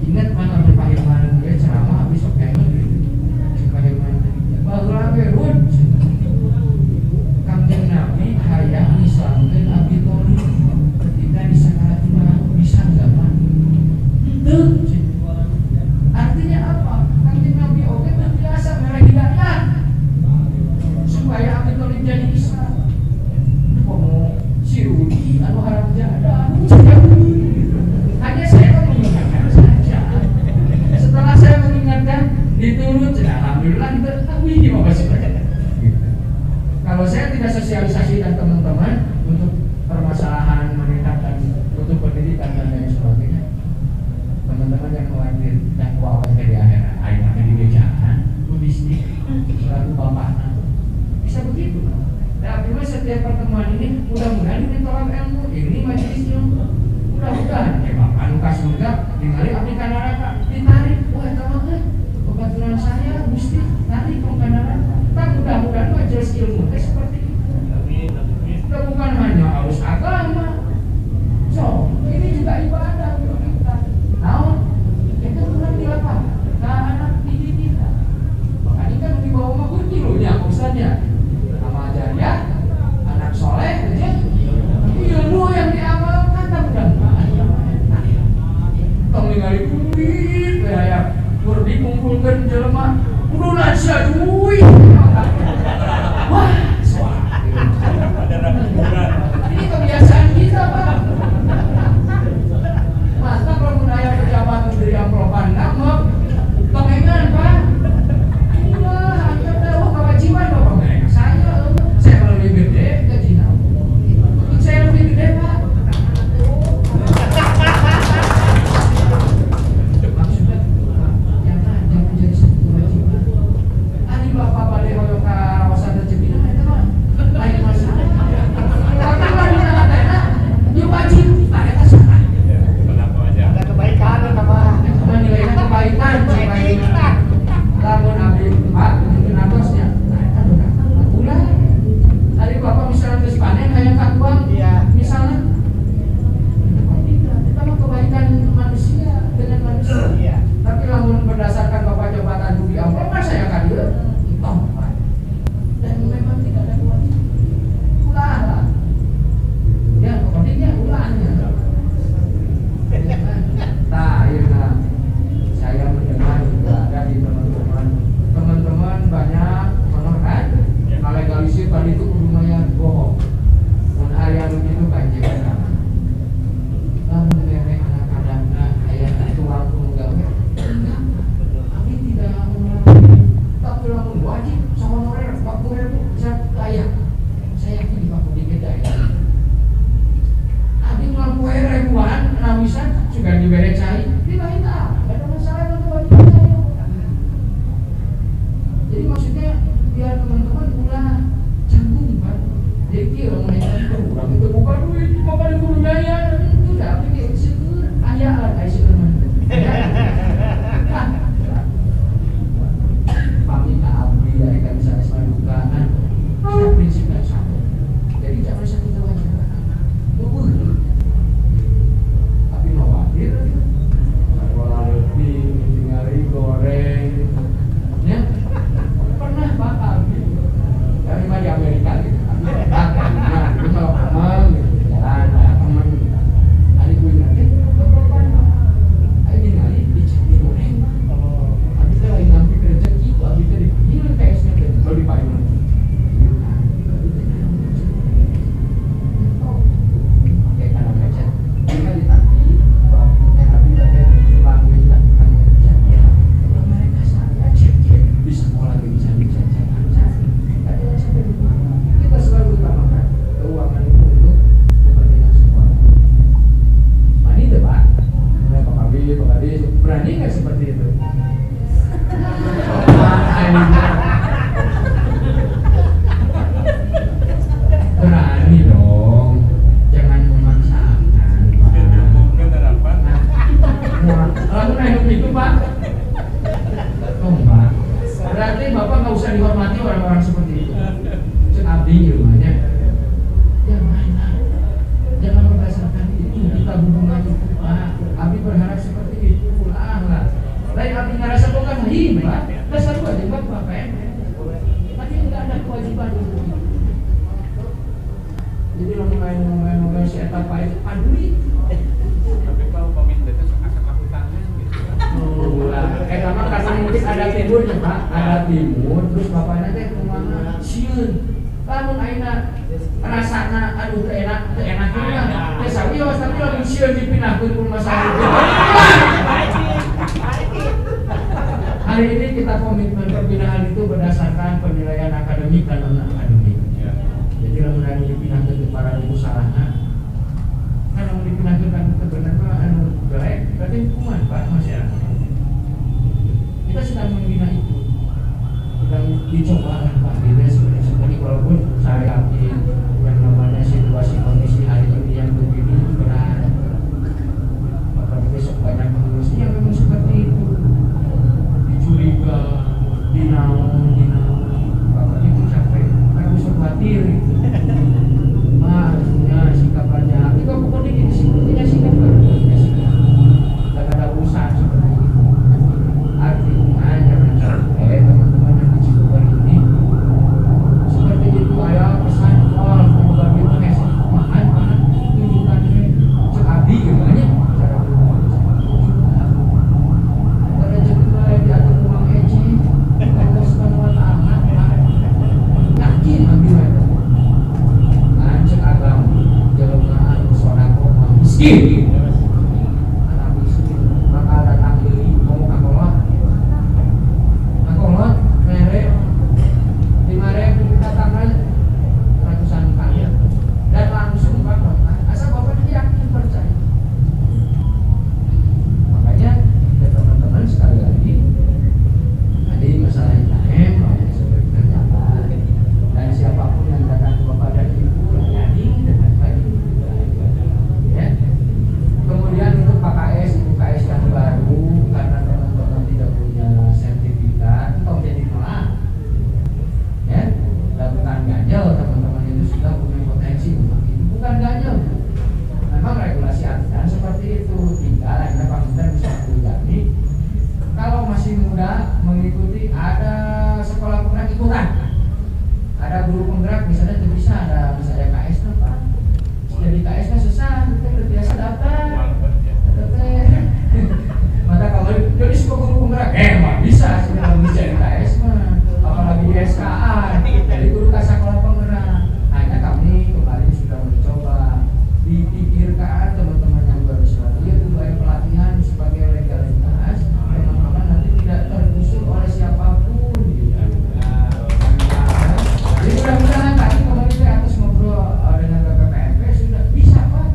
Ingat mana Pak Hilman dia ceramah habis sok kayak gitu. Pak Hilman baheula berun. Kanjeng Nabi hayang misalkeun Abi Thalib ketika di sakaratul maut bisa enggak Pak? Henteu. Artinya apa? Kanjeng Nabi oge biasa mere hidayah supaya Abi Thalib jadi Islam. Komo si Rudi anu haram jadah. Hanya saya mengingatkan saja. Setelah saya mengingatkan, diturut, alhamdulillah kita tahu ini Bapak sebenarnya. Kalau saya tidak sosialisasi dan teman-teman untuk permasalahan meningkatkan untuk pendidikan dan lain sebagainya, teman-teman yang khawatir dan khawatir di akhirat, ayo makan di bejakan, budistik, selalu bapaknya, bisa begitu. Tapi setiap pertemuan ini mudah-mudahan ini tolak ilmu, ini majelis ilmu. Mudah-mudahan Bapak anu ka surga ningali abdi ka neraka ditarik. Wah eta mah kebaturan saya Gusti tarik ka neraka. Tak mudah-mudahan majelis ilmu teh seperti itu. Amin. nggak seperti itu? Berani dong, jangan memaksakan. Lalu naik itu Pak. Oh Pak, berarti Bapak nggak usah dihormati orang-orang seperti itu. Cek abdi rumahnya. Jangan berdasarkan itu kita hubungan itu Pak. Abdi berharap seperti itu lah. Lain abdi ngerasa kok kan Pak. Dasar kewajiban Pak tapi nggak ada kewajiban itu. Jadi lo main si eta Pak itu paduli. Tapi kalau peminta itu asal hutannya gitu. Eta mah karena mungkin ada timurnya Pak, ada timur terus bapaknya teh kumaha sieun. Lamun ayeuna rasana aduh teu enak mah. Teh sawios tapi lamun sieun dipindahkeun ke rumah sakit. Hari ini kita komitmen perpindahan itu berdasarkan penilaian akademik dan non akademik. Jadi lamun anu dipindahkeun ke para ibu salahna. Kan lamun dipindahkeun ke bener mah anu jelek berarti hukuman Pak masyarakat. Kita sedang membina itu. Sedang dicoba kan Pak Dede seperti walaupun saya yakin yang namanya situasi kondisi hari ini yang begini berat. Bapak besok banyak pengurusnya yang memang seperti itu. Dicuriga, dinaun. Bapak itu capek, kan bisa khawatir gitu. Harusnya sikapannya, kita bukan dikit punya sikap barunya sikap. Dan ada urusan seperti itu. Artinya jangan sampai teman-teman yang di Cikubar ini seperti itu ayah pesan Cikubar itu ngasih makan tunjukkannya cek abdi gimana cara ada Cikubar yang diatur uang eci Allah subhanahu wa ta'ala yakin ambil itu cek agama jelmaan sodako miskin anak miskin maka datang deui ngomong kakolot merek 5.000 kita tanggal ratusan kali dan langsung Bapak asal Bapak yakin percaya. Makanya ya teman-teman sekali lagi tadi masalah IKM seperti tercatat dan siapapun yang datang ke Bapak dan Ibu layani dengan baik ya. Kemudian untuk PKS Ibu KS yang baru karena teman-teman tidak punya sertifikat atau jadi malah ya bukan ganjil teman-teman itu sudah punya potensi untuk itu bukan ganjil. Memang regulasi aturan seperti itu tinggal kita paminta bisa menjalani. Kalau masih muda mengikuti ada sekolah penggerak ikutan. Ada guru penggerak misalnya itu bisa ada misalnya KS Pak. Jadi KS nya susah, kita udah biasa daftar. Maka kalau jadi semua guru penggerak, mah bisa sih kalau bisa di KS mah, apalagi di SKA, jadi guru sekolah penggerak. Hanya kami kemarin sudah mencoba dipikirkan teman-teman yang baru sekali budaya pelatihan sebagai legalitas, teman-teman nanti tidak tergusur oleh siapapun. Gitu. Jadi mudah-mudahan tadi kemarin saya atas ngobrol dengan BPPMP sudah bisa Pak.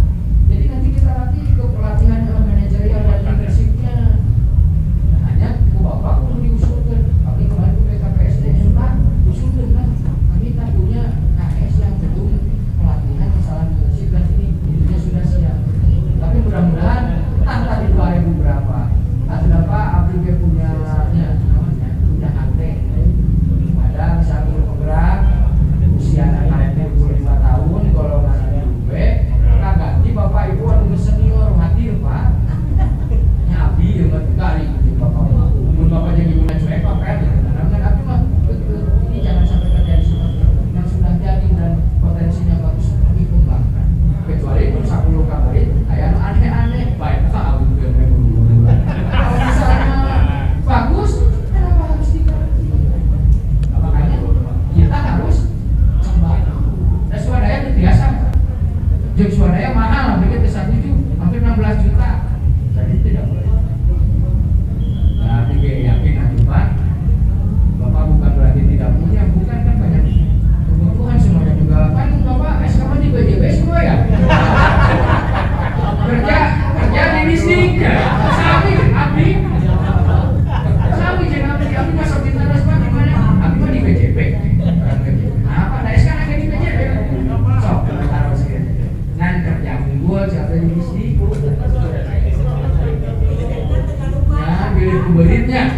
beritnya,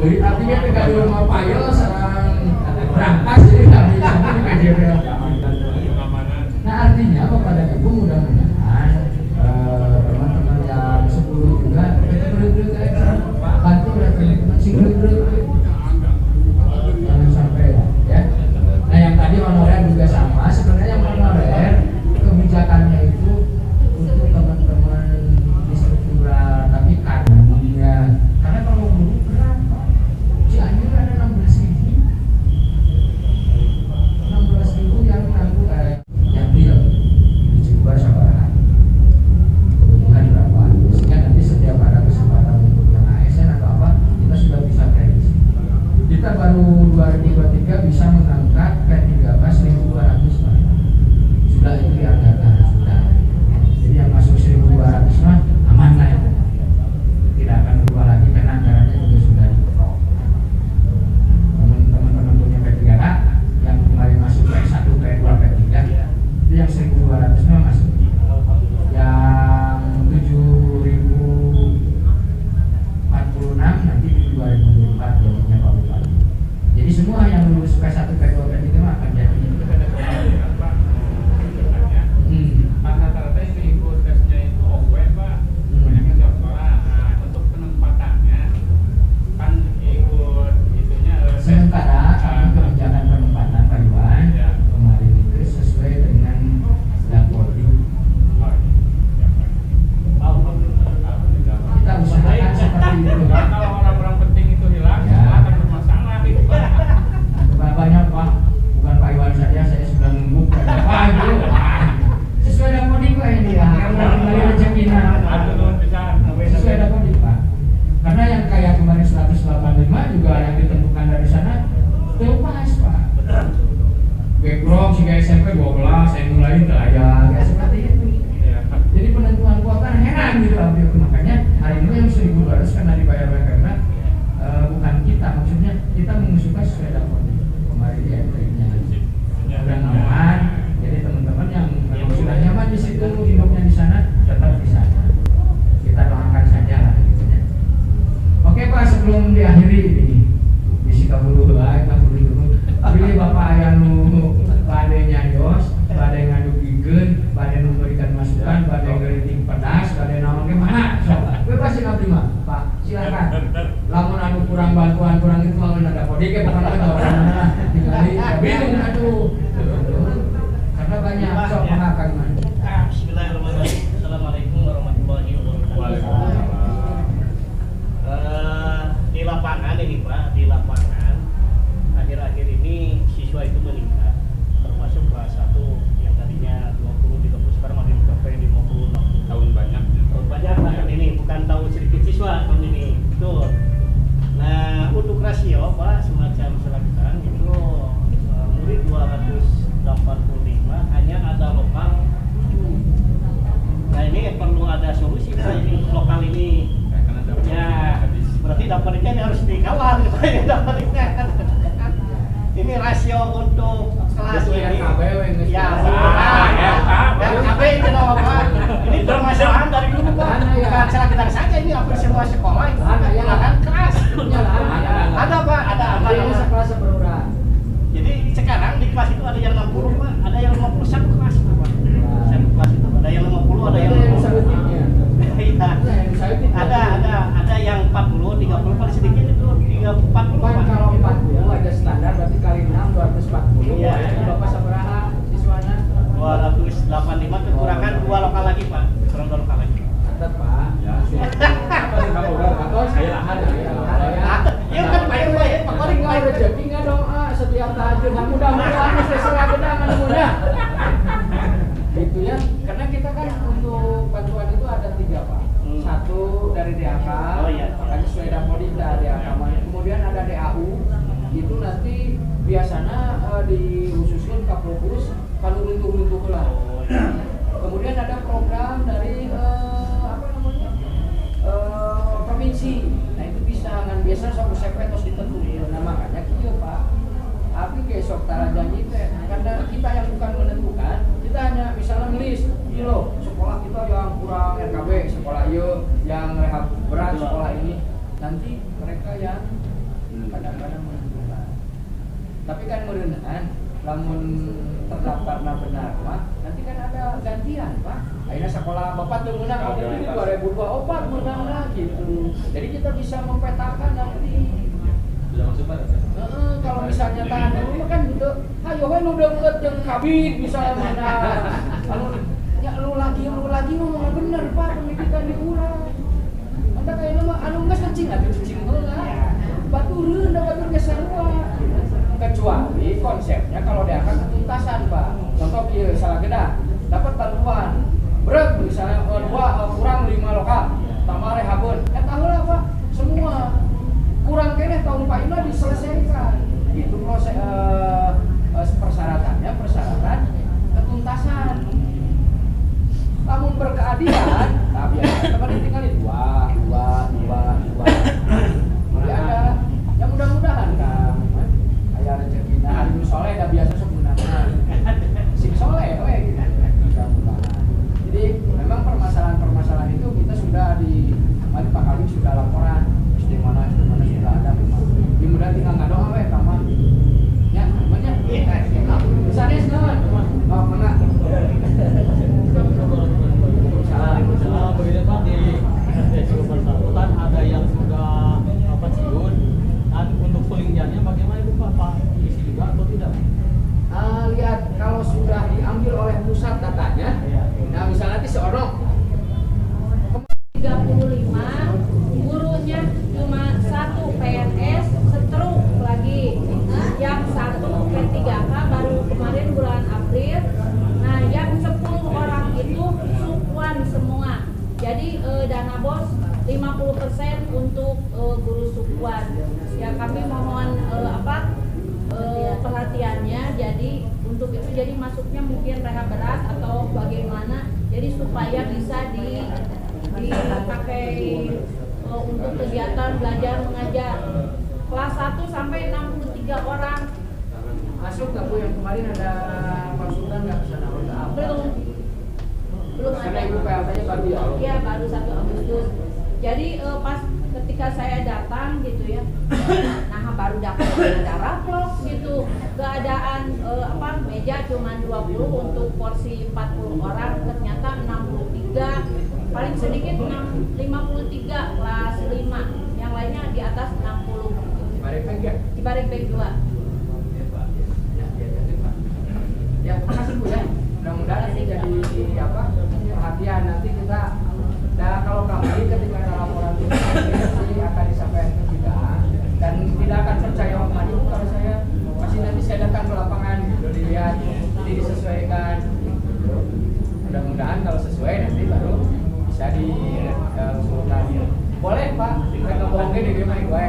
berit artinya tegaduh mau payo sarang berangkas jadi kami sampai di KJP. Nah artinya kepada ibu mudah-mudahan teman-teman yang 10 juga bantu ya teman-teman jangan sampai ya. Nah yang tadi honorer juga sama, sebenarnya yang honorer kebijakannya itu untuk teman-teman di struktural, tapi kadangnya karena kalau guru berapa? Cianjur ada 16.000 yang nanggung yang real di Cirebon Sabaraha kebutuhan berapa, sehingga nanti setiap ada kesempatan untuk yang ASN atau apa kita sudah bisa prediksi. Kita baru 2023 bisa mengangkat P13 1.200 Pak. Sudah itu dianggarkan sudah. Jadi yang masuk 1.200 mah aman lah ya. Tidak akan berubah lagi karena anggarannya juga sudah diperoleh. Teman-teman punya P3K yang kemarin masuk P1, P2, P3 itu yang 1.200 mah masuk. Yang 7.046 nanti di 2024 jadinya Pak Bupati. Jadi semua yang lulus P1, P2, P3 mah akan jadi. Rata-rata yang ikut tesnya itu OW Pak, banyaknya di sekolah. Nah, untuk penempatannya kan ikut itunya Sementara kami kebijakan penempatan Pak Iwan Ya. kemarin itu sesuai dengan Dapodi. Kita usahakan seperti itu. Kalau orang-orang penting itu hilang, Ya. semua akan bermasalah itu Pak. Banyak Pak, bukan Pak Iwan saja, saya sudah nunggu Pak itu. Sesuai Dapodi Pak ini ya, kembali rezekinya. Sesuai Dapodi Pak. Karena yang kayak kemarin 185 juga yang ditentukan dari sana itu pas Pak. Background sehingga SMP 12, saya mulai terlayar ya seperti itu. Jadi penentuan kuota heran gitu makanya hari ini yang 1.200 karena dibayar karena bukan kita, maksudnya kita mengusulkan sesuai Dapodi kemarin di MTI-nya dan aman. Jadi teman-teman yang memang sudah nyaman di situ hidupnya di sana tetap di sana. Kita doakan saja lah gitu ya. Oke Pak, sebelum diakhiri ini bisi kabulu dulu. Pilih Bapak aya nu bade nyayos, bade ngadugikeun, bade memberikan masukan, bade ngeriting pedas, bade naon ge mana? Sok, bebas sih abdi mah. Pak, silakan. Lamun anu kurang bantuan, kurang itu mah ada Dapodi ge bukan ada orang tinggali bingung atuh. Karena banyak sok mengakan mah. Bismillahirrahmanirrahim. Assalamualaikum warahmatullahi wabarakatuh. Di lapangan ini Pak, di lapangan akhir-akhir ini siswa itu meningkat, termasuk kelas 1 yang tadinya 20, 30 sekarang makin mencapai 50. Tahun banyak. Banyak tahun ini, bukan tahun sedikit siswa tahun ini. Betul. Nah, untuk rasio Pak semacam selatan itu murid 285 hanya ada lokal 7. Nah ini perlu ada solusi Pak ini lokal ini. Ya, berarti dapatnya ini harus dikawal gitu ya dapatnya. Ini rasio untuk kelas ini. Ya, RKB itu apa? Ini permasalahan dari dulu Pak. Bukan salah kita saja ini hampir semua sekolah itu menggunakan kelas. Ada Pak, ada. Sekelas berurang. Jadi sekarang di kelas itu ada yang 60 Pak, ada yang 50 satu kelas Pak. Satu kelas itu ada yang 50, ada yang 50. Ada yang 40, 30 paling sedikit itu 40 Kan Pak. kalau 40 ada standar berarti kali 6 240. Iya. Jadi Bapak sabaraha siswana? 285 kekurangan 2 lokal lagi Pak. Kurang 2 lokal lagi. Catat Pak. Ya. Atau saya ada ya. Ya kan bayar Pak ya, Pak paling Enggak rezeki enggak dong setiap tahajud. Mudah-mudahan sesuai gedang mudah. Gitu ya. Karena kita kan untuk bantuan itu ada 3 Pak. Satu dari DAK, Oh, iya. makanya sesuai Dapodi ada DAK. Kemudian ada DAU, itu nanti biasanya dikhususkan ke fokus kalau runtuh-runtuh lah. Kemudian ada program dari provinsi. Nah itu bisa kan biasa sama sepet terus ditentukan. Nah makanya kieu Pak. Tapi besok tara janji teh karena kita yang bukan menentukan, kita hanya misalnya ngelis ini loh sekolah kita yang kurang RKB, sekolah ieu yang rehab berat, sekolah ini nanti mereka yang kadang-kadang menentukan. Tapi kan merenang, lamun terdaftarna benar Pak, nanti kan ada gantian Pak. Akhirnya sekolah Bapak tuh menang tahun ini 2024 menang lagi gitu. Jadi kita bisa mempetakan nanti. Sudah masuk Pak? Kalau misalnya tahan dulu kan gitu, ayo kan udah ngeliat yang kabin misalnya mana, ya lu lagi ngomong bener Pak, pendidikan diulang. Anda kayak nama anu nggak cacing heula, baturun sarua. Kecuali konsepnya kalau diangkat ketuntasan Pak. Contoh kieu Salageda dapat bantuan berat misalnya kurang 5 lokal tambah rehabun heula Pak semua kurang kene tahun Pak Ina diselesaikan. Itu proses persyaratannya persyaratan ketuntasan. Namun berkeadilan, nah biasanya teman tinggal dua. Jadi ada yang mudah-mudahan kan, ayah rezeki. Nah hari soleh dah biasa sebenarnya, sing soleh, gitu. Mudah-mudahan. Jadi memang permasalahan itu kita sudah di kemarin Pak Kali sudah laporan. Di mana sudah ada memang. Mudah tinggal ngadong awe taman. Ya, namanya. Misalnya senawan. Oh, mana? Begitu Pak di Sumber kan ada yang sudah pensiun. Dan untuk pelinjannya bagaimana itu Pak isi juga atau tidak? Lihat kalau sudah diambil oleh pusat datanya. Nah, misalnya nanti seorang 35 gurunya cuma 1 PNS setruk lagi, yang 1 P3K baru kemarin bulan April. Nah yang 10 orang itu sukuan semua, jadi dana bos 50% untuk guru sukuan. Ya kami mohon perhatiannya, jadi untuk itu jadi masuknya mungkin rehab berat atau bagaimana, jadi supaya bisa dipakai untuk kegiatan belajar mengajar kelas 1 sampai 63 orang. masuk nggak Bu yang kemarin ada konsultan nggak kesana? Belum Karena ada. Ibu PLT-nya baru ya? Iya baru 1 Agustus. Jadi pas ketika saya datang gitu ya, nah baru dapat ada raplok gitu, keadaan meja cuma 20 untuk porsi 40 orang, ternyata 63, paling sedikit 53 kelas 5, yang lainnya di atas 60. Di Barik 2. Ya, makasih Bu ya. Mudah-mudahan ini jadi perhatian nanti kita. Nah, kalau kami ketika ada laporan ini akan disampaikan ke kita dan tidak akan percaya maju kalau saya masih nanti saya datang ke lapangan gitu dilihat, jadi disesuaikan. Mudah-mudahan kalau sesuai nanti baru bisa diusulkan. Boleh Pak, mereka bohongin di rumah gue.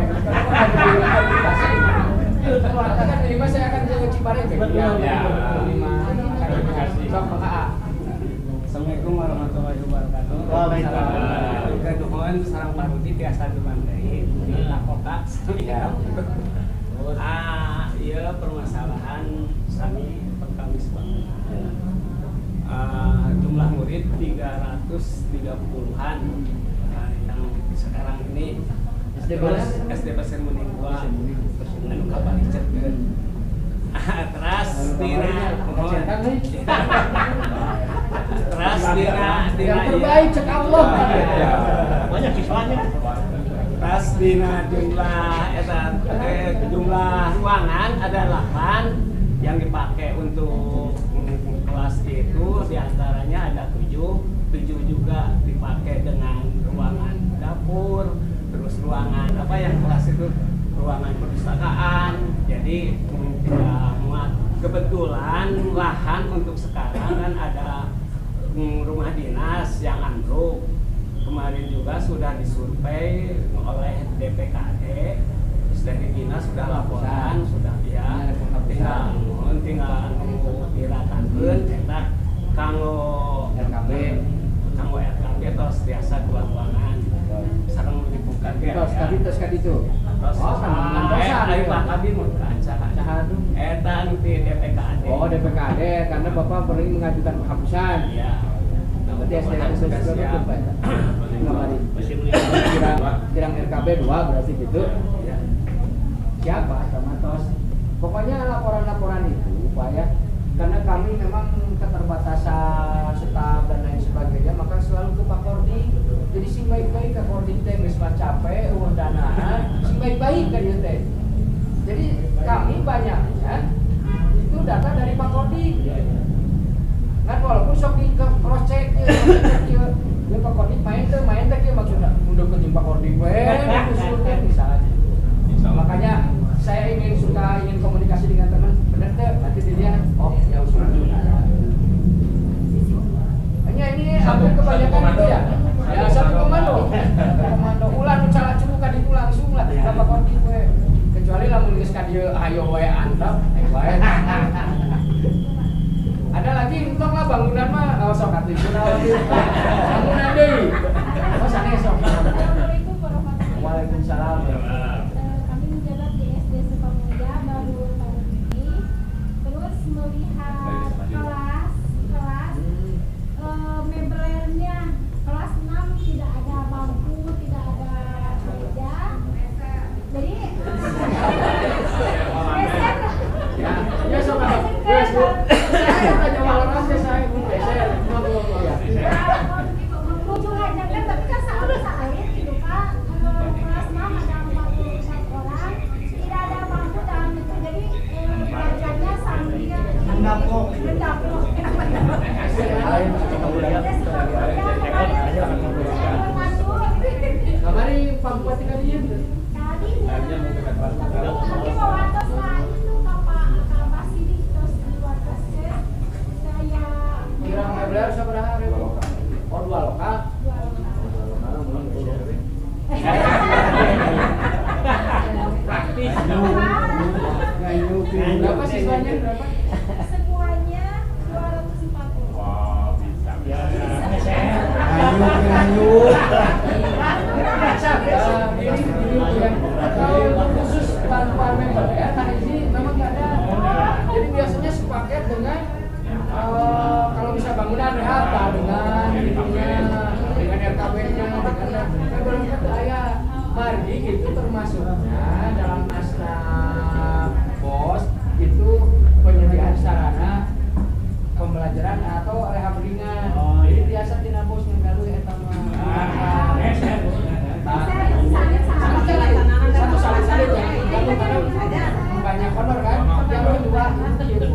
Kalau katakan terima saya akan ke Cibareng. Ya. Assalamualaikum warahmatullahi wabarakatuh. Waalaikumsalam. Keduhun sareng Paruti tiasa dimantai di kota. Ieu permasalahan sami perkawis banget. Jumlah murid 330-an yang sekarang ini SD Pasir Muning 2 anu kabalicetkeun. Teras yang terbaik cek Allah. Banyak siswanya. Tas dina jumlah ruangan ada 8 yang dipakai untuk kelas itu, diantaranya ada 7 juga dipakai dengan ruangan dapur, terus ruangan yang kelas itu ruangan perpustakaan. Jadi tidak muat. Kebetulan lahan untuk sekarang kan ada rumah dinas yang ambruk. Kemarin juga sudah disurvei oleh DPKD, terus dari dinas sudah laporan, sudah ya tinggal diratakeun eta kanggo RKB terus biasa 2 ruangan sareng dibuka ge Terus itu. Ayo Pak Kabin mau kaca eta nu ti DPKD. Oh DPKD karena Bapak pernah mengajukan penghapusan. Iya. di SDN Siap. Masih melihat. kirang RKB 2 berarti gitu. Siapa sama tos. Pokoknya laporan-laporan itu Pak ya, karena kami memang keterbatasan staf dan lain sebagainya, maka selalu ke Pak Kordi. Jadi sing baik-baik ke Kordi teh geus mah capek urus danaan, sing baik-baik ka dieu teh. Jadi kami banyaknya itu data dari Pak Kordi. Kan walaupun sok di cross check ya Pak Kordi main teh maksudnya mundur ke Pak Kordi we usul teh misalnya. Makanya saya ingin komunikasi dengan teman, benar teh nanti dilihat oh ya usul juga. Hanya ini hampir kebanyakan itu ya. Ya satu komando ulang salah cukup kan itu langsung lah Pak Kordi we. Kecuali lamun geus ka dieu ayo we antep wae. Ada lagi untung lah bangunan mah sok atuh bangunan deui. Oh sanes sok. Assalamualaikum warahmatullahi wabarakatuh. Waalaikumsalam. Kami menjabat di SD Sukamulia baru tahun ini. Terus melihat kelas mebelnya kelas 6 tidak ada bangku, tidak ada meja. Jadi Ya sok atuh. Wes Bu. Saya tanya malam saya Bu saya ngobrol ya. Lucu aja kan, tapi kan saat gitu Pak. Kelas 6 ada 44 orang, tidak ada bangku dalam itu, jadi belajarnya sambil mendaplok. Kamari pangkuat tinggal dieu. Tapi mau atas lah itu Pak Sidi terus di atas saya Kira mebel sabaraha ribu? Oh 2 lokal. Praktis. Berapa siswanya berapa? semuanya 240. Wow, bisa. Kalau khusus tanpa member ya, nah ini memang nggak ada. Jadi biasanya sepaket dengan kalau bisa bangunan rehab dengan ininya, dengan RKB-nya, dengan membernya tuh ayah margi itu termasuknya dalam naskah bos itu penyediaan sarana pembelajaran atau rehab ringan. Jadi biasa tina bos nggalu eta mah. Satu salin-salin ya. Banyak honor kan? Yang kedua gitu.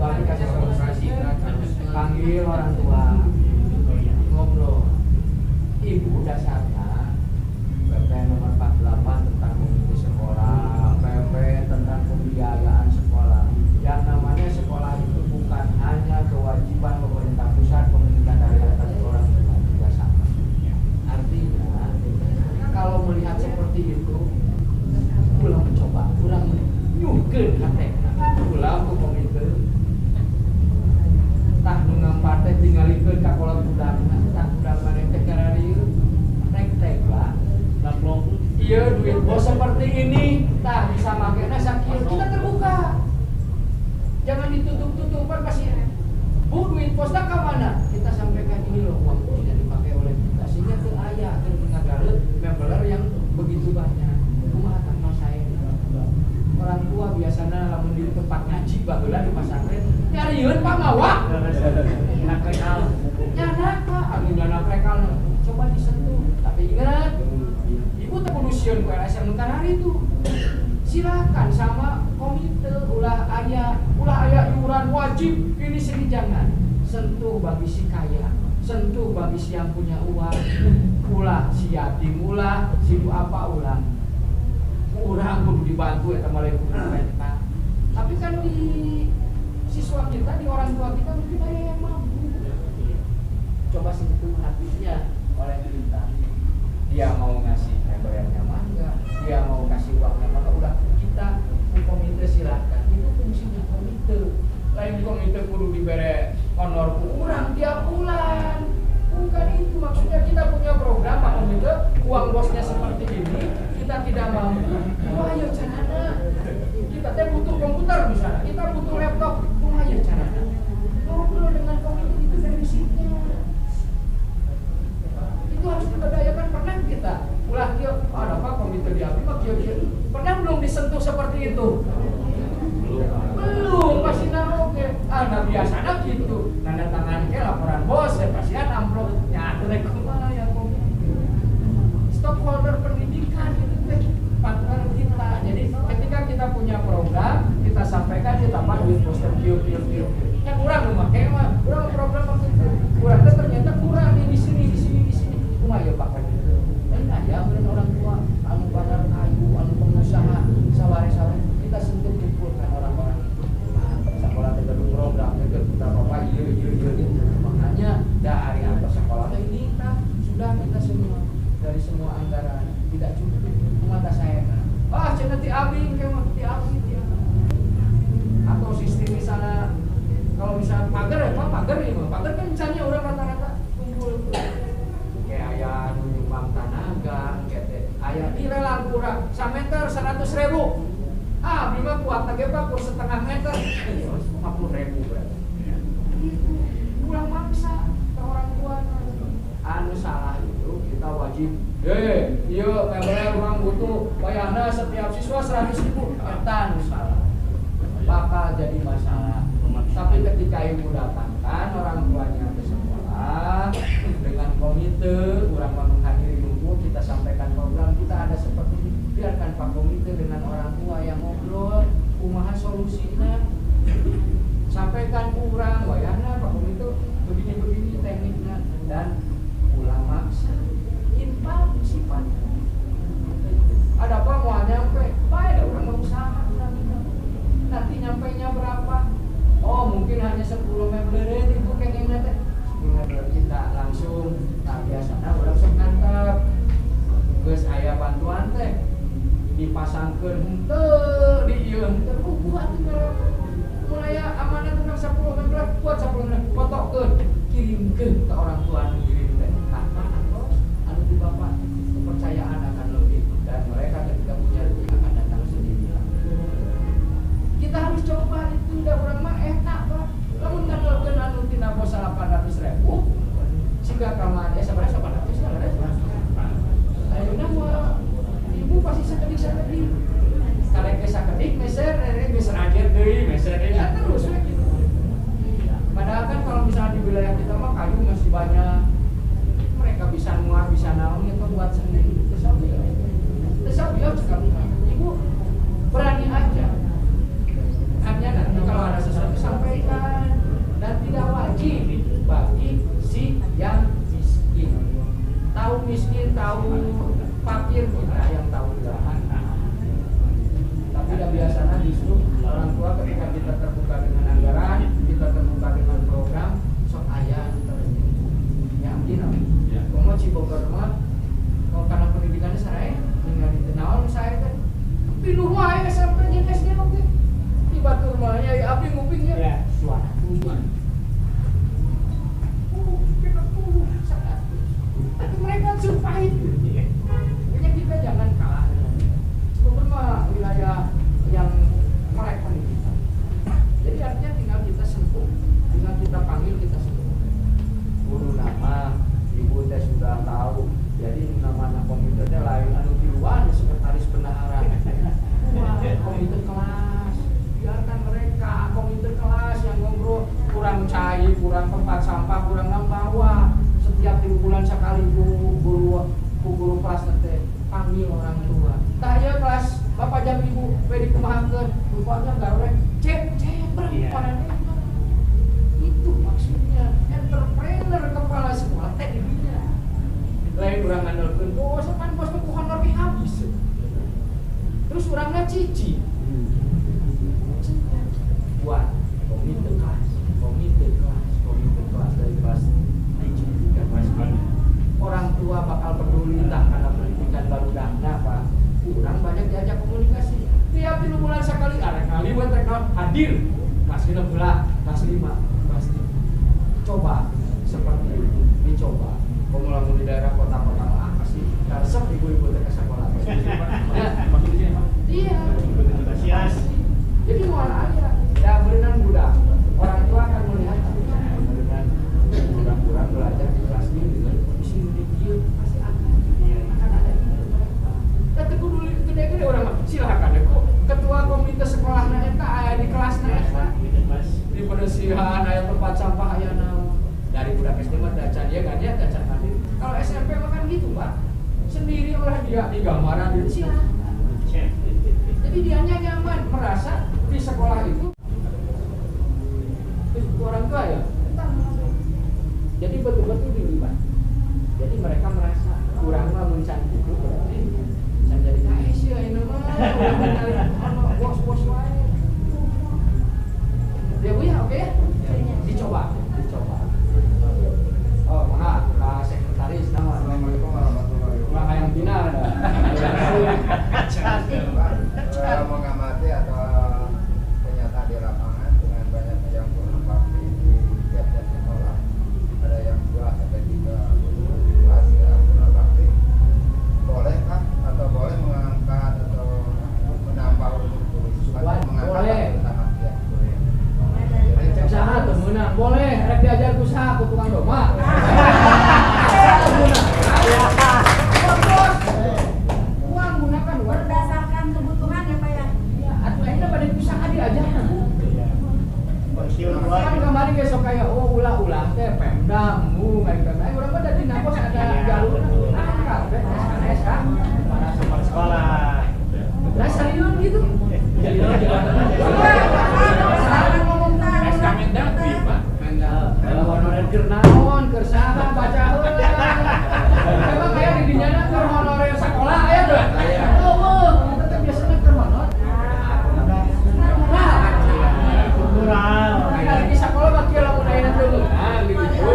Aplikasi sosialisasi panggil orang tua. Ngobrol. Ibu dasarnya PP nomor 48 tentang mengikuti sekolah, PP tentang pembiayaan sekolah. Yang namanya sekolah itu bukan hanya kewajiban pemerintah pusat, pemerintah daerah, tapi orang tua juga sama. Artinya, kalau melihat seperti itu, pulang mencoba, pulang nyukeun hati, pulang ke komite, tah nungang partai tinggalikeun ka kolot budakna, tah budak maneh teh kararieu, tek lah. Iya duit bos seperti ini, tah bisa makena sakieu, kita terbuka. Jangan ditutup-tutupan pasti. Bu duit posnya ke mana? Kita sampaikan ini loh uang tidak dipakai oleh kita sehingga teu aya teu ngagareut member yang begitu banyak. Kumaha tanggal saya. Orang tua biasanya lamun di tempat ngaji baheula di pesantren nyarieun Pak Mawa. Nakrekal. Nyanak Pak, anu dana rekal coba disentuh. Tapi ingat, ibu teh kudu sieun ku LSM Nutarari itu. Silakan sama komite ulah aya iuran wajib ini sini jangan sentuh bagi si kaya, sentuh bagi si yang punya uang, ulah si yatim, ulah si apa ulah urang kudu dibantu eta mah lain pemerintah. Tapi kan di siswa kita, di orang tua kita mungkin ada yang mampu. Coba sentuh hatinya oleh kita. Dia mau ngasih bayarnya mangga, dia mau kasih uangnya maka udah kita komite silakan. Itu fungsinya komite. Lain komite kudu dibere honor kurang tiap bulan. Bukan itu maksudnya, kita punya program Pak Komite, uang bosnya seperti ini, kita tidak mampu. Wah ayo carana. Kita teh butuh komputer misalnya, kita butuh laptop. Wah ayo carana. Ngobrol dengan komite itu dari sini. abing kemah ti abing ya. Atau sistem misalnya kalau misalnya pagar ya Pak, pagar kan misalnya orang rata-rata kumpul kayak ayah nyumbang tenaga kayak ayah di lelang kurang 1 meter 100.000 bima kuat lagi Pak kur setengah meter 50.000 berarti pulang maksa ke orang tua anu salah itu kita wajib iya memang orang butuh bayarnya setiap siswa 100.000 eta anu salah bakal jadi masalah. Tapi ketika ibu datangkan orang tuanya ke sekolah dengan komite, orang menghadiri ibu, kita sampaikan program kita ada seperti ini, biarkan Pak Komite dengan orang tua yang ngobrol, kumaha solusinya, sampaikan kurang, wayahna Pak Komite begini tekniknya dan ulang maksa, infal sifatnya. Ada apa mau nyampe, ada orang berusaha nanti nyampainya berapa? Oh mungkin hanya 10 meter itu kayaknya teh 10 meter kita langsung biasanya udah sok nangkep geus aya bantuan teh dipasangkeun henteu di ieu henteu buat mulai amanah tentang 10 meter buat 10 meter fotokeun kirimkeun ke orang tua anu kirim teh apa anu di bapak kepercayaan akan lebih dan mereka ketika punya rezeki akan datang sendiri. Kita harus coba itu udah orang mah enak Pak. Lamun ngandalkeun anu tina pos 800.000 siga kamar sabarnya 800 ya beres. Ayeuna mah ibu pasti sakedik. Karek sakedik meser geus rajer deui meser ya terus we gitu. Padahal kan kalau misalnya di wilayah kita mah kayu masih banyak. Mereka bisa muat bisa naon itu buat sendiri. Terus sekali. Ibu berani aja. Hanya nanti kalau ada sesuatu sampaikan dan tidak wajib bagi si yang miskin. Tahu miskin, tahu fakir kita yang tahu jalan. Tapi tidak biasanya justru orang tua ketika kita terbuka dengan anggaran, kita terbuka dengan program, sok ayah yakin mau Cibogor mah kalau karena pendidikannya saya dengan ditenawar saya kan pinuh wae sampai jadi SD oke. Batu rumahnya ya abdi ngupingnya suara tuan kita sangat tapi mereka survive kayaknya kita jangan kalah sebenarnya wilayah yang melek pendidikan jadi artinya tinggal kita sentuh tinggal kita panggil kita sentuh guru nama ibu teh sudah tahu jadi nama komputernya lain anu tiluan sekretaris bendahara komputer kelas biarkan mereka komite kelas yang ngobrol kurang cair, kurang tempat sampah, kurang bawa setiap 3 bulan sekali guru kelas nanti panggil orang tua tanya kelas bapak jam ibu pedi kumahakeun rupanya gawe cek berapa itu maksudnya entrepreneur kepala sekolah teh di dunia lain orang ngandalkeun bos kan bos ku honor habis terus orangnya cici buat komite kelas dari kelas 3 kelas 4 orang tua bakal peduli tak karena pendidikan baru dahnya Pak kurang banyak diajak komunikasi tiap 3 bulan sekali ada kali buat hadir kelas 6 kelas 5 kelas 3 coba seperti itu dicoba kalau di daerah kota-kota apa sih resep ibu-ibu ke sekolah iya jadi mau aja ya berenang mudah orang tua akan melihat berenang kurang belajar di kelas ini dengan kondisi dia pasti akan ada tapi kudu gede-gede orang silakan ya kok ketua komite sekolahnya eta aya di kelasnya eta di penyisihan aya tempat sampah aya naon dari budak SD mah dacan dia kan ya dacan hadir kalau SMP mah kan gitu Pak sendiri oleh dia di gambaran di silakan jadi dianya nyaman merasa di sekolah itu orang tua ya jadi betul-betul dilibat jadi mereka merasa kurang mah mencan itu berarti bisa jadi guys ya ini mah bos wae ya Bu ya oke ya dicoba oh maaf Pak Sekretaris nama Assalamualaikum warahmatullahi wabarakatuh yang final ada teh Pemdamu kayak Pemda. Urang mah dari Napos ada jalur angkat teh SKS kan. Para super sekolah. Lah serius gitu. SK Mendagri, Pak. Kalau honorer keur naon, keur saha baca heula. Emang kayak di dinyana keur honorer sekolah aya teh. Eueuh, eta teh biasana keur honor. Kultural. Nah, di sekolah mah kieu lamun aya teu meunang gitu.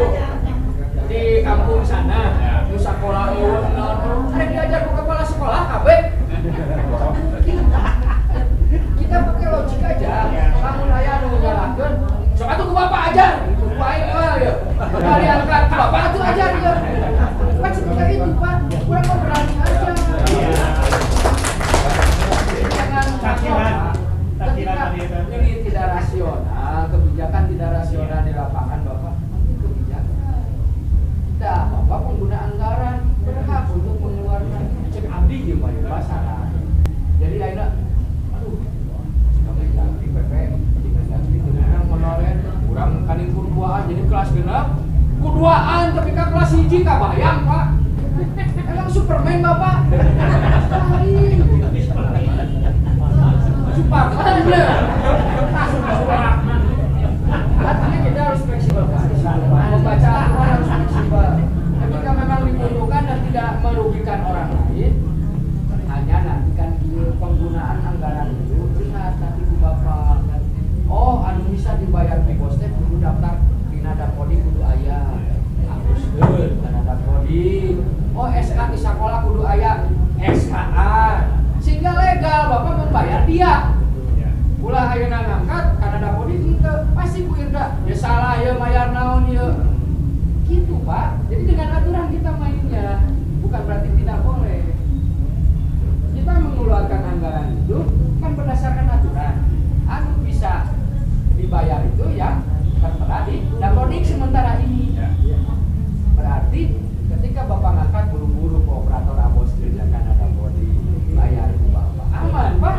Di kampung sana, di sekolah eueuh naon, arek diajar ku kepala sekolah kabeh. Kita pakai logik aja. Lamun aya anu nyalakeun, sok atuh ku bapak ajar. Gitu bae mah ya. Kali angkat ku bapak atuh ajar ya. Kan seperti itu, Pak. Kurang mau berani aja. Jangan ketika ini tidak rasional, kebijakan tidak rasional di lapangan, Bapak. Ini kebijakan. Nah, Bapak pengguna anggaran berhak untuk mengeluarkan cek abdi jeung bae pasaran. Jadi ayeuna aduh, Mendagri PP, di Mendagri itu memang honorer, kurang kaning kuduaan jadi kelas genep, kuduaan tapi ka kelas 1 kabayang, Pak. Emang Superman Bapak? Sekali. Superman bener. Artinya kita harus fleksibel, Pak. Membaca aturan harus fleksibel. Ketika memang dibutuhkan dan tidak merugikan orang lain, hanya nanti kan di penggunaan anggaran itu lihat nanti di Bapak. Oh, anu bisa dibayar Pekos teh kudu daftar dina Dapodi kudu aya. Hapuskeun kana Dapodi. Oh, SK di sekolah kudu aya SKA. Sehingga legal Bapak membayar dia. Ulah ayeuna ngangkat kana Dapodi henteu pasti ku Irda. Ya salah ya mayar naon ya. Gitu, Pak. Jadi dengan aturan kita mainnya, bukan berarti tidak boleh. Kita mengeluarkan anggaran itu kan berdasarkan aturan. Anu bisa dibayar itu yang tertera di Dapodik sementara ini. Berarti ketika Bapak ngangkat buru-buru ke operator abos kerjakan ada bodi bayar ke Bapak. Aman, Pak.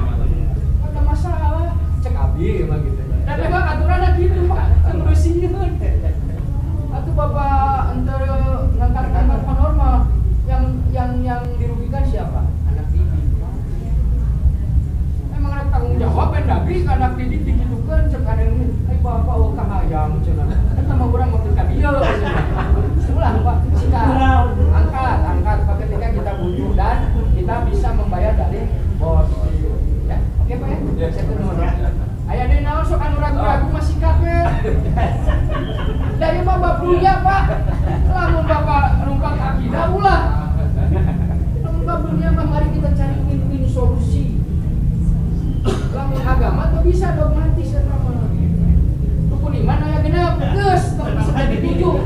Ada masalah. Cek abdi emang gitu. Dan memang aturannya gitu, Pak. Terusin. Atau Bapak antara ngangkat normal yang dirugikan siapa? Anak didik. Emang ada tanggung jawab Mendagri anak didik digitukan cek ada ini. Hai Bapak oh kang ayam cenah. Eta mah urang maksud ka dieu. Ulah Pak, sika angkat Pak ketika kita butuh dan kita bisa membayar dari bos. Ya, oke Pak ya. Ya, saya turun. Aya deui naon sok anu ragu-ragu masih kabeh. Dari mah babrunya Pak. Lamun Bapak numpak akidah ulah. Lamun babrunya mah mari kita cari win-win solusi. Lamun agama tuh bisa dogmatis eta mah. Rukun iman aya genep, geus, tapi bisa dituju.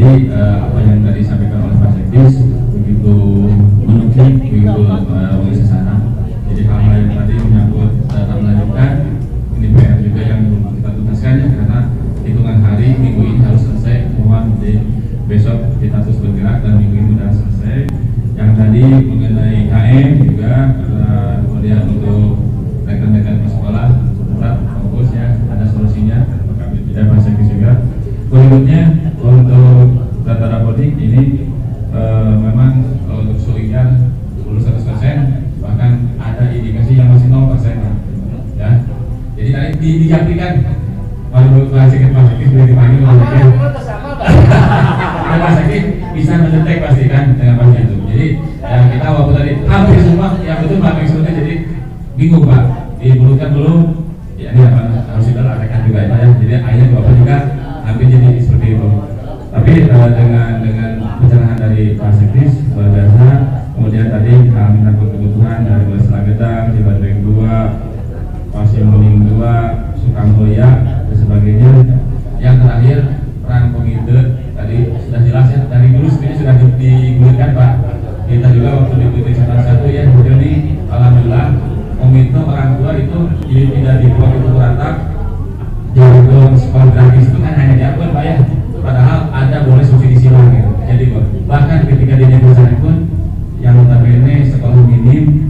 Jadi apa yang tadi disampaikan oleh Pak Sekdis begitu menukik, begitu mengisah sana. Jadi hal-hal yang tadi menyangkut dalam melanjutkan ini PR juga yang kita tuntaskan ya, karena hitungan hari minggu ini harus selesai. Mohon jadi besok kita terus bergerak dan minggu ini sudah selesai. Yang tadi mengenai KM juga, kemudian untuk rekan-rekan ke sekolah tetap fokus ya, ada solusinya. Kami tidak Pak Sekdis juga. Berikutnya untuk data rapotik ini memang untuk sulingnya lulus 100%, bahkan ada indikasi yang masih 0% ya. Jadi tadi dijaprikan kalau Pak Sekdis boleh dipanggil Pak Sekdis bisa mendetek pasti kan dengan pasti itu. Jadi kita waktu tadi hampir semua yang betul Pak Sekdis, jadi bingung Pak dibulukan dulu ya, ini apa harus kita lakukan juga ya. Jadi akhirnya Bapak juga hampir jadi seperti itu. Tapi dengan pencerahan dari Pak Sekdis luar biasa. Kemudian tadi kami minta kebutuhan dari Balai Selagedang, Cibadreng 2, Pasimboling 2, Sukamulya dan sebagainya. Yang terakhir peran komite tadi sudah jelas ya, dari dulu sebenarnya sudah digulirkan Pak. Kita juga waktu di salah satu ya, jadi alhamdulillah komite orang tua itu jadi tidak dibuat itu rata. Jadi sekolah gratis itu kan hanya diatur Pak ya, padahal ada boleh subsidi silang gitu. Jadi bahkan ketika di negosiasi pun yang notabene sekolah minim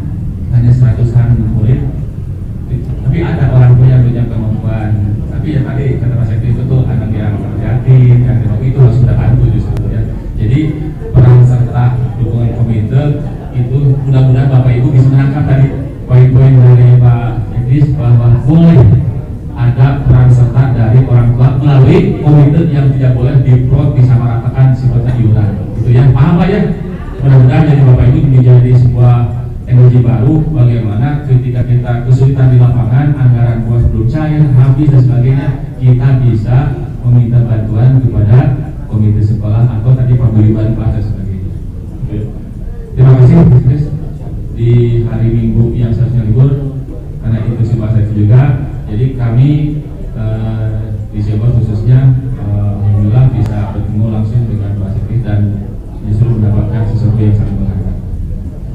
hanya 100-an murid, tapi ada orang tua yang punya kemampuan. Tapi ya tadi kata Pak Sekdis itu anak yang yatim, yang itu harus kita bantu justru ya. Jadi peran serta dukungan komite itu mudah-mudahan Bapak Ibu bisa menangkap tadi poin-poin dari Pak Sekdis bahwa boleh ada peran serta dari orang tua melalui komite yang tidak boleh disamaratakan sifatnya iuran. Itu ya, paham Pak ya? Mudah-mudahan jadi Bapak Ibu menjadi sebuah energi baru bagaimana ketika kita kesulitan di lapangan, anggaran puas belum cair, habis dan sebagainya, kita bisa meminta bantuan kepada komite sekolah atau tadi paguyuban kelas dan sebagainya. Terima kasih Mas. Di hari Minggu yang seharusnya libur karena itu si Pak Sekdis juga. Jadi kami di Cirebon khususnya alhamdulillah bisa bertemu langsung dengan Pak Sekdis dan justru mendapatkan sesuatu yang sangat berharga.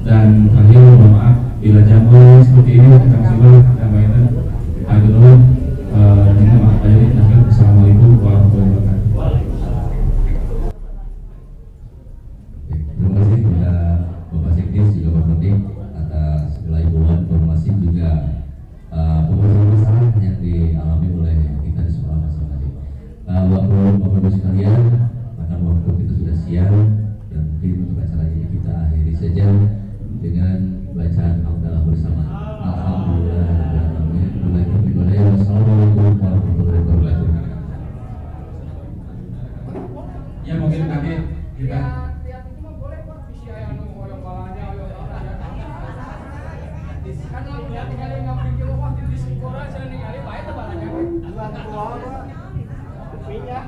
Dan terakhir mohon maaf bila jamu seperti ini kita masih kita mainkan agar dengan maaf aja nih. Assalamualaikum warahmatullahi wabarakatuh. Terima kasih kepada Bapak Sekdis juga Pak Prodik atas segala himbauan informasi juga pembahasan masalah yang dialami oleh kita di sekolah masing-masing. Bapak Ibu sekalian, maka waktu kita sudah siang dan mungkin untuk acara ini kita akhiri saja dengan bacaan Alhamdulillah bersama. Alhamdulillah. Wassalamualaikum warahmatullahi wabarakatuh. Ya mungkin nanti kita Minyak.